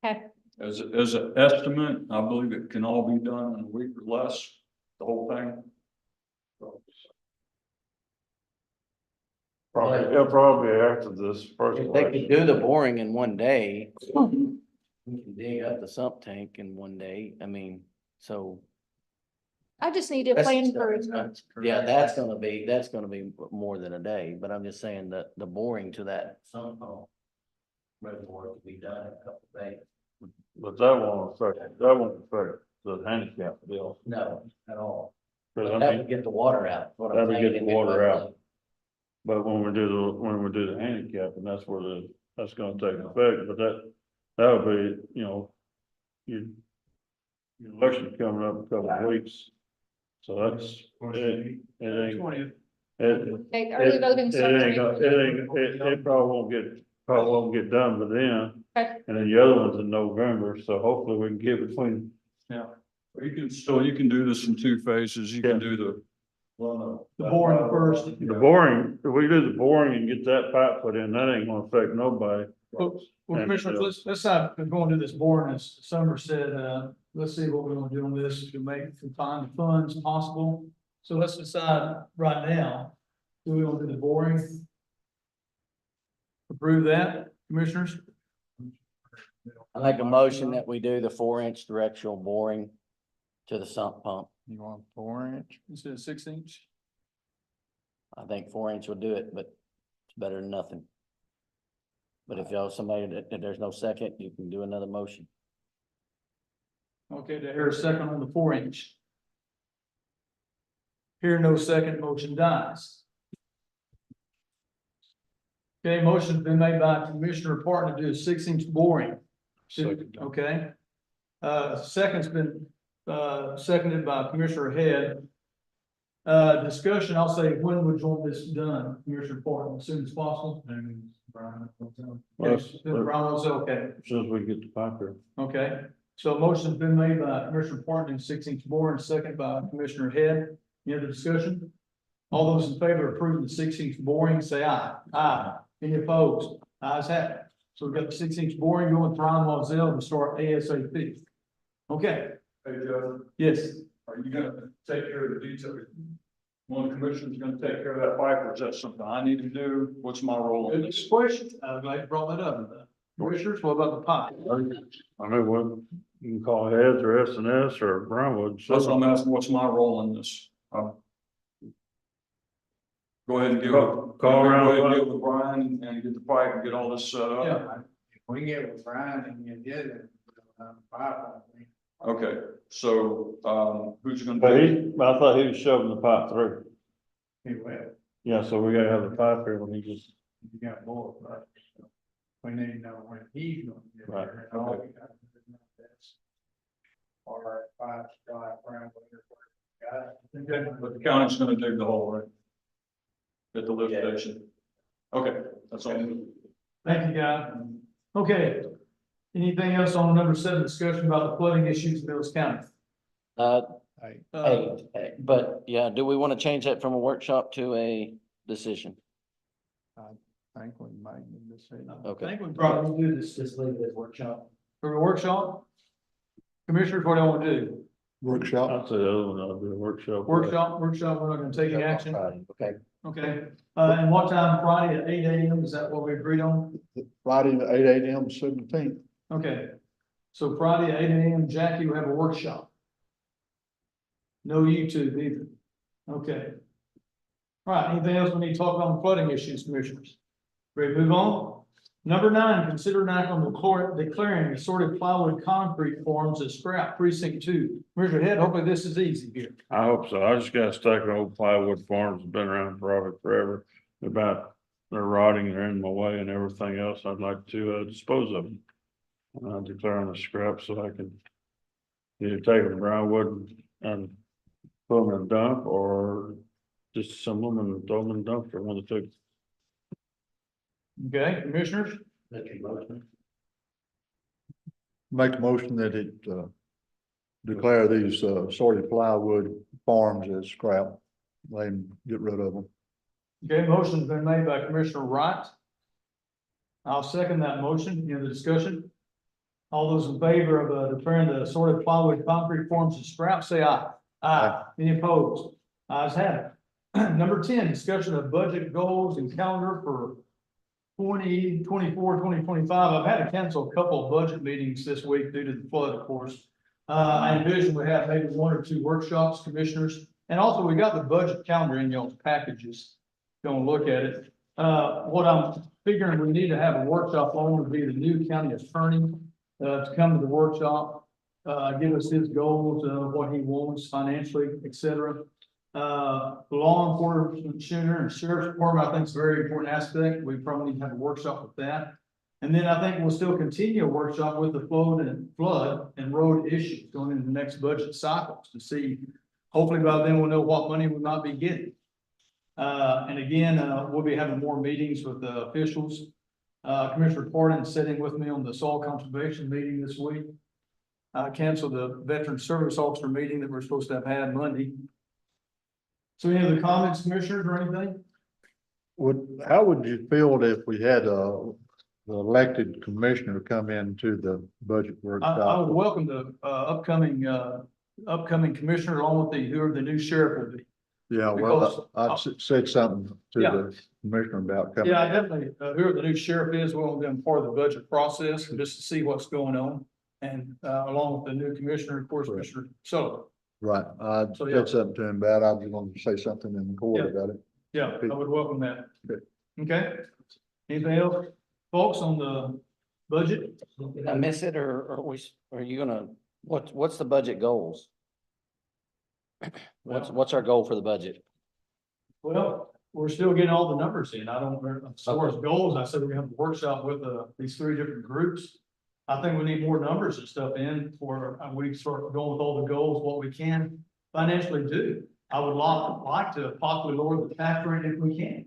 Okay. As an estimate, I believe it can all be done in a week or less, the whole thing. Probably after this first If they election. could do the boring in one day, we can dig up the sump tank in one day. I mean, so. I just need to That's- plan for, Yeah, that's gonna be more than a day, but I'm just saying that the boring to that sump pump reservoir could be done in a couple of days. But that won't affect the handicap deal. No, at all. Cause But I that mean, would get the water out. What I'm That'll get saying, the if it water was- out. but when we do the handicap, and that's where that's gonna take effect, but that would be, your election coming up in a couple of weeks. So that's, it ain't. 20th. okay, early voting starts. It probably won't get done by then. Okay. And then the other one's in November, so hopefully we can get between. Yeah. You can do this in two phases. You can do the. The boring first. The boring, if we do the boring and get that pipe put in, that ain't gonna affect nobody. Well, Commissioners, let's not go into this boring, as Summer said, let's see what we're gonna do on this to find the funds possible. So let's decide right now, do we want to do the boring? Approve that, Commissioners? I make a motion that we do the 4-inch directional boring to the sump pump. You want 4-inch? Instead of 6-inch? I think 4-inch will do it, but it's better than nothing. But if y'all, if there's no second, you can do another motion. Okay, to hear a second on the 4-inch. Here, no second, motion dies. Okay, motion's been made by Commissioner Parton to do a 6-inch boring. Okay. Second's been, seconded by Commissioner Head. Discussion, I'll say, when would you want this done, Commissioner Parton, as soon as possible? Brian was okay. Since we get the pipe here. Okay, so a motion's been made by Commissioner Parton, 6-inch boring, second by Commissioner Head. Any other discussion? All those in favor of approving the 6-inch boring, say aye. Aye. Any opposed? Ayes have it. So we've got the 6-inch boring going to Ron Wazell to start ASAP. Okay, Hey, Joe, yes. are you gonna take care of the detail? One of the commissioners gonna take care of that pipe, or is that something I need to do? What's my role in Good this? question. I'm glad you brought that up. Commissioners, what about the pipe? I mean, well, you can call Heads or S&S or Brownwood. That's what I'm asking, what's my role in this? Go ahead and Call around. Go ahead and get with Brian and get the pipe and get all this set up. Yeah. If we get with Brian and you get it, pipe, Okay, so, who's gonna But do? I thought he was shoving the pipe through. he will. Yeah, so we gotta have the pipe here when he just. You got more, right? We need to know when he's gonna get Right, there. And all we got to do is this. Or five spot around whatever. But the county's gonna dig the hole, right? At the lift station. Okay, that's all. Thank you, guys. Okay. Anything else on number 7, discussion about the flooding issues in Mills County? Uh, Uh, but yeah, do we want to change that from a workshop to a decision? I think we might need to say. I Okay. think we probably do this, just leave it as workshop. For a workshop? Commissioners, what do you want to do? Workshop. I'll say the other one, I'll do a workshop. Workshop, we're not gonna take any action. Okay. Okay, and what time Friday at 8 AM, is that what we agreed on? Friday, at 8 AM, 17th. Okay, so Friday at 8 AM, Jackie will have a workshop. No YouTube either. Okay. All right, anything else we need to talk about on flooding issues, commissioners? Ready to move on? Number 9, consider an act on declaring assorted plywood concrete forms as scrap precinct 2. Where's your head? Hopefully this is easy here. I hope so. I just got a stack of old plywood farms, been around probably forever. They're rotting, they're in my way and everything else. I'd like to dispose of them. And I declare them as scrap so I can either take them to Brownwood and put them in a dump or just assemble them and throw them in the dumpster, one of the two. Okay, commissioners? Make a motion that it, declare these, sorted plywood farms as scrap. Let him get rid of them. Okay, motion's been made by Commissioner Wright. I'll second that motion. Any other discussion? All those in favor of declaring the assorted plywood concrete forms as scrap, say aye. Aye. Any opposed? Ayes have it. Number 10, discussion of budget goals and calendar for 2024, 2025. I've had to cancel a couple of budget meetings this week due to the flood, of course. I envision we have maybe 1 or 2 workshops, commissioners, and also we got the budget calendar in y'all's packages. Gonna look at it. What I'm figuring we need to have a workshop on would be the new county attorney to come to the workshop, give us his goals, what he wants financially, et cetera. Law enforcement shooter and sheriff's department, I think is a very important aspect. We probably need to have a workshop with that. And then I think we'll still continue a workshop with the flood and road issues going into the next budget cycles to see. Hopefully by then we'll know what money we might be getting. And again, we'll be having more meetings with the officials. Commissioner Corden is sitting with me on the soil conservation meeting this week. I canceled the veteran service officer meeting that we're supposed to have had Monday. So any other comments, commissioners, or anything? How would you feel if we had the elected commissioner come into the budget I workshop? would welcome the upcoming commissioner along with whoever the new sheriff will be. Yeah, because- well, I said something to Yeah. the commissioner about coming. Yeah, I definitely, whoever the new sheriff is, we want them part of the budget process, just to see what's going on. And, along with the new commissioner, of course, Correct. Commissioner Sullivan. Right, I So, yeah. said something to him about it. I was going to say something in the court Yeah. about it. Yeah, I would welcome that. Good. Okay, anything else, folks, on the budget? Did I miss it or are you gonna, what's the budget goals? What's our goal for the budget? Well, we're still getting all the numbers in. I don't, as far as goals, I said we're gonna have a workshop with, these 3 different groups. I think we need more numbers and stuff in for, we start going with all the goals, what we can financially do. I would like to possibly lower the tax rate if we can.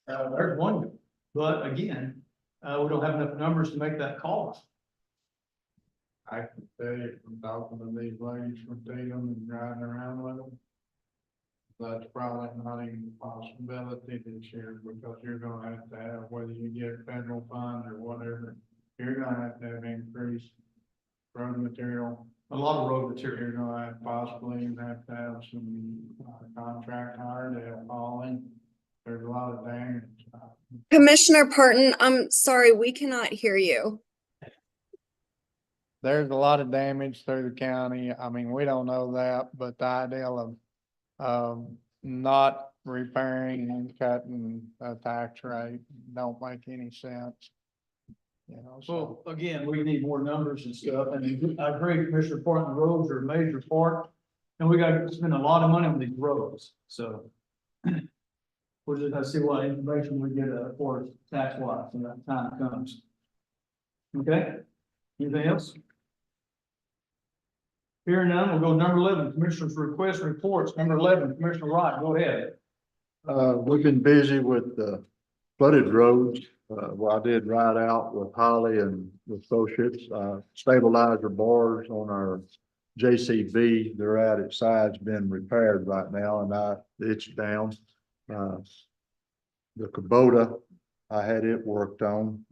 There's one, but again, we don't have enough numbers to make that call. I can tell you from talking to these ladies from Tatum and driving around with them. That's probably not even a possibility this year because you're gonna have, whether you get federal funds or whatever, you're gonna have increased road material. A lot of road material. You're gonna possibly have to have some contract hired to help hauling. There's a lot of damage. Commissioner Parton, I'm sorry, we cannot hear you. There's a lot of damage through the county. I mean, we don't know that, but the idea of not repairing and cutting a tax rate don't make any sense. You know, so. Well, again, we need more numbers and stuff, and I agree, Commissioner Portland, roads are a major part, and we gotta spend a lot of money on these roads, so. We'll just have to see what information we get, for tax wise when that time comes. Okay, anything else? Hearing none, we'll go to number 11, Commissioners' request reports. Number 11, Commissioner Wright, go ahead. We've been busy with flooded roads. Well, I did ride out with Holly and with associates, stabilizer bars on our JCB. They're at its sides, been repaired right now, and it's down. The Kubota, I had it worked on.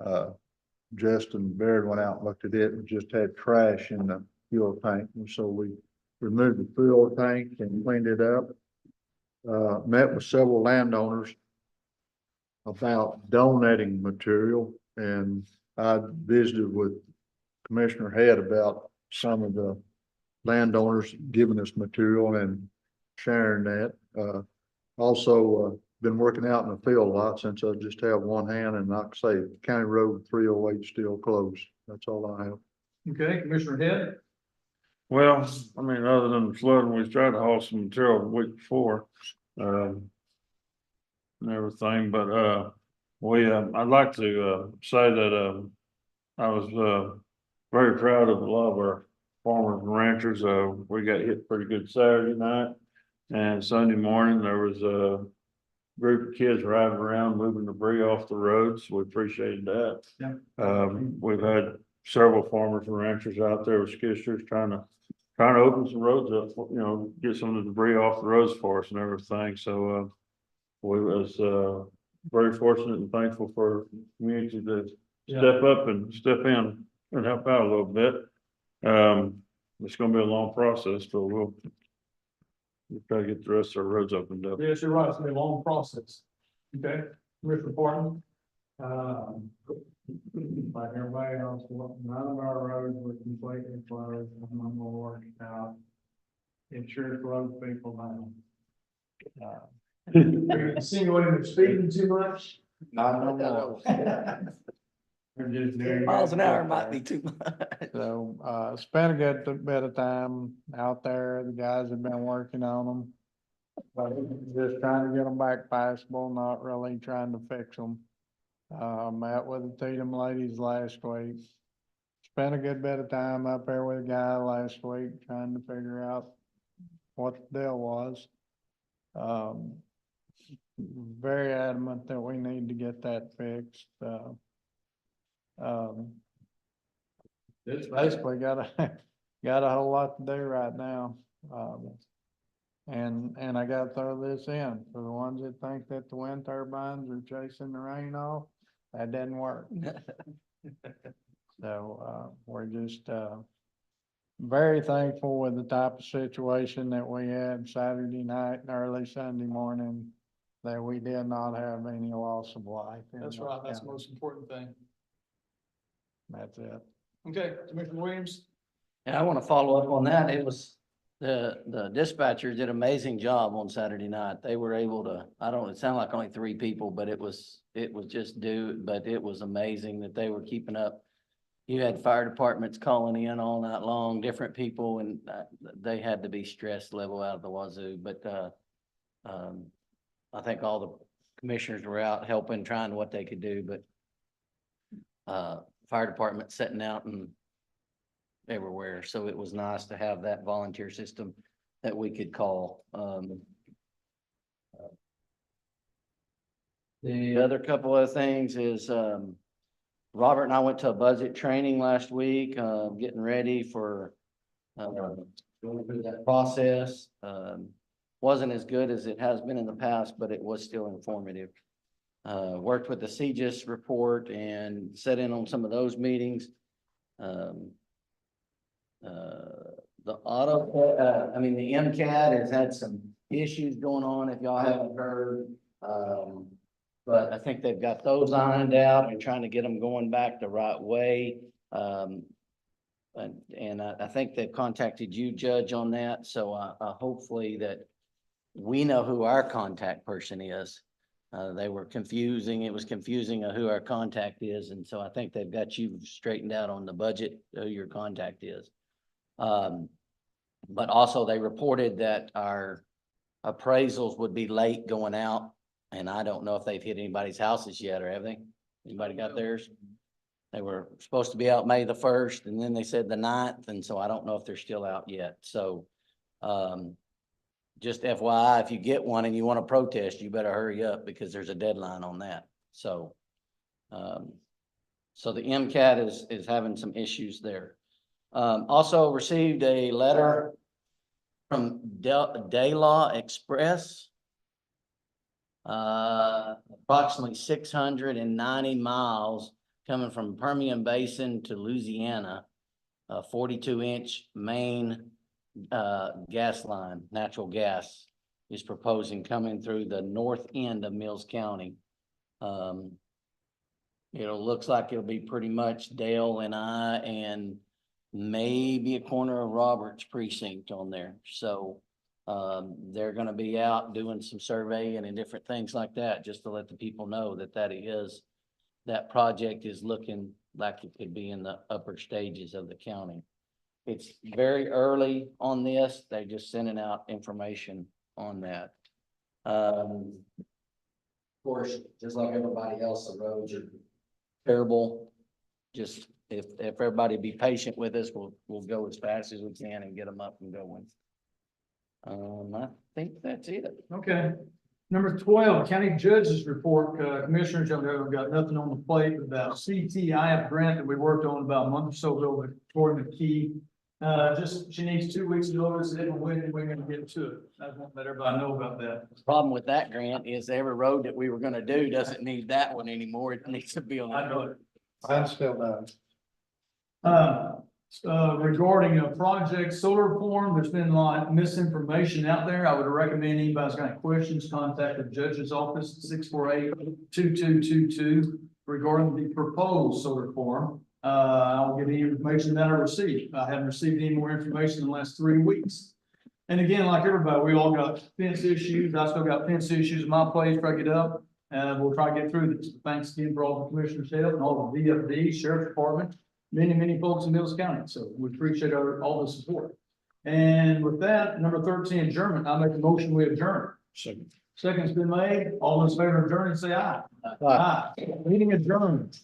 Justin Baird went out and looked at it and just had trash in the fuel tank. And so we removed the fuel tank and cleaned it up. Met with several landowners about donating material, and I visited with Commissioner Head about some of the landowners giving us material and sharing that. Also, been working out in the field a lot since I just have one hand, and like I say, County Road 308 still closed. That's all I have. Okay, Commissioner Head. Well, I mean, other than the flooding, we tried to haul some material the week before, and everything, but, I'd like to, say that, I was, very proud of a lot of our farmers and ranchers. We got hit pretty good Saturday night, and Sunday morning, there was a group of kids riding around, moving debris off the roads. We appreciated that. Yeah. We've had several farmers and ranchers out there with skid steers trying to open some roads up, get some of the debris off the roads for us and everything. So, we was, very fortunate and thankful for the community to step up and step in and help out a little bit. It's gonna be a long process, but we'll try to get the rest of our roads opened up. Yes, you're right. It's gonna be a long process. Okay, Commissioner Barton. Like everybody else, none of our roads were completely closed, I'm gonna work it out. It sure slows people down. Are you insinuating they're speeding too much? Not no more. We're just doing. Miles an hour might be too much. So, spent a good bit of time out there, the guys have been working on them. But just trying to get them back passable, not really trying to fix them. Met with the Tatum ladies last week. Spent a good bit of time up there with a guy last week trying to figure out what the deal was. Very adamant that we need to get that fixed. It's Basically got a whole lot to do right now. And I gotta throw this in for the ones that think that the wind turbines are chasing the rain off, that didn't work. So, we're just, very thankful with the type of situation that we had Saturday night and early Sunday morning, that we did not have any loss of life. That's right. That's the most important thing. That's it. Okay, Commissioner Williams. And I want to follow up on that. It was, the dispatchers did an amazing job on Saturday night. They were able to, it sounded like only 3 people, but it was just but it was amazing that they were keeping up. You had fire departments calling in all night long, different people, and they had to be stress level out of the wazoo. But, I think all the commissioners were out helping, trying what they could do, but, fire department setting out and everywhere. So it was nice to have that volunteer system that we could call. The other couple of things is, Robert and I went to a budget training last week, getting ready for, going through that process. Wasn't as good as it has been in the past, but it was still informative. Worked with the CGIS report and sat in on some of those meetings. The the MCAT has had some issues going on, if y'all haven't heard. But I think they've got those ironed out and trying to get them going back the right way. And I think they've contacted you, Judge, on that. So hopefully that we know who our contact person is. They were confusing. It was confusing of who our contact is. And so I think they've got you straightened out on the budget, who your contact is. But also they reported that our appraisals would be late going out And I don't know if they've hit anybody's houses yet, or have they? Anybody got theirs? They were supposed to be out May the 1st, and then they said the 9th, and so I don't know if they're still out yet. So, just FYI, if you get one and you want to protest, you better hurry up because there's a deadline on that. So, so the MCAT is having some issues there. Also received a letter from Daylaw Express. Approximately 690 miles coming from Permian Basin to Louisiana. 42-inch main gas line, natural gas, is proposing coming through the north end of Mills County. It looks like it'll be pretty much Dale and I and maybe a corner of Roberts precinct on there. So they're gonna be out doing some surveying and different things like that, just to let the people know that that project is looking like it could be in the upper stages of the county. It's very early on this. They're just sending out information on that. Of course, just like everybody else, the roads are terrible. Just if everybody be patient with us, we'll go as fast as we can and get them up and going. I think that's it. Okay. Number 12, County Judge's Report. Commissioners, I've got nothing on the plate about CTIF grant that we worked on about a month or so ago with Victoria McKee. Just, she needs 2 weeks notice, and we're gonna get to it. I just want to let everybody know about that. The problem with that grant is every road that we were gonna do doesn't need that one anymore. It needs to be on. I know it. I'm still done. Regarding a project solar farm, there's been a lot of misinformation out there. I would recommend anybody's got any questions, contact the judge's office, 648-2222, regarding the proposed solar farm. I'll give you information that I received. I haven't received any more information in the last 3 weeks. And again, like everybody, we all got fence issues. I still got fence issues in my place, try to get up. And we'll try to get through this. Thanks again for all the commissioners' help and all the VFD, Sheriff's Department, many folks in Mills County. So we appreciate all the support. And with that, number 13, adjournment. I make a motion, we adjourn. Second's been made. All those in favor of adjourning, say aye. Aye. Meeting adjourned.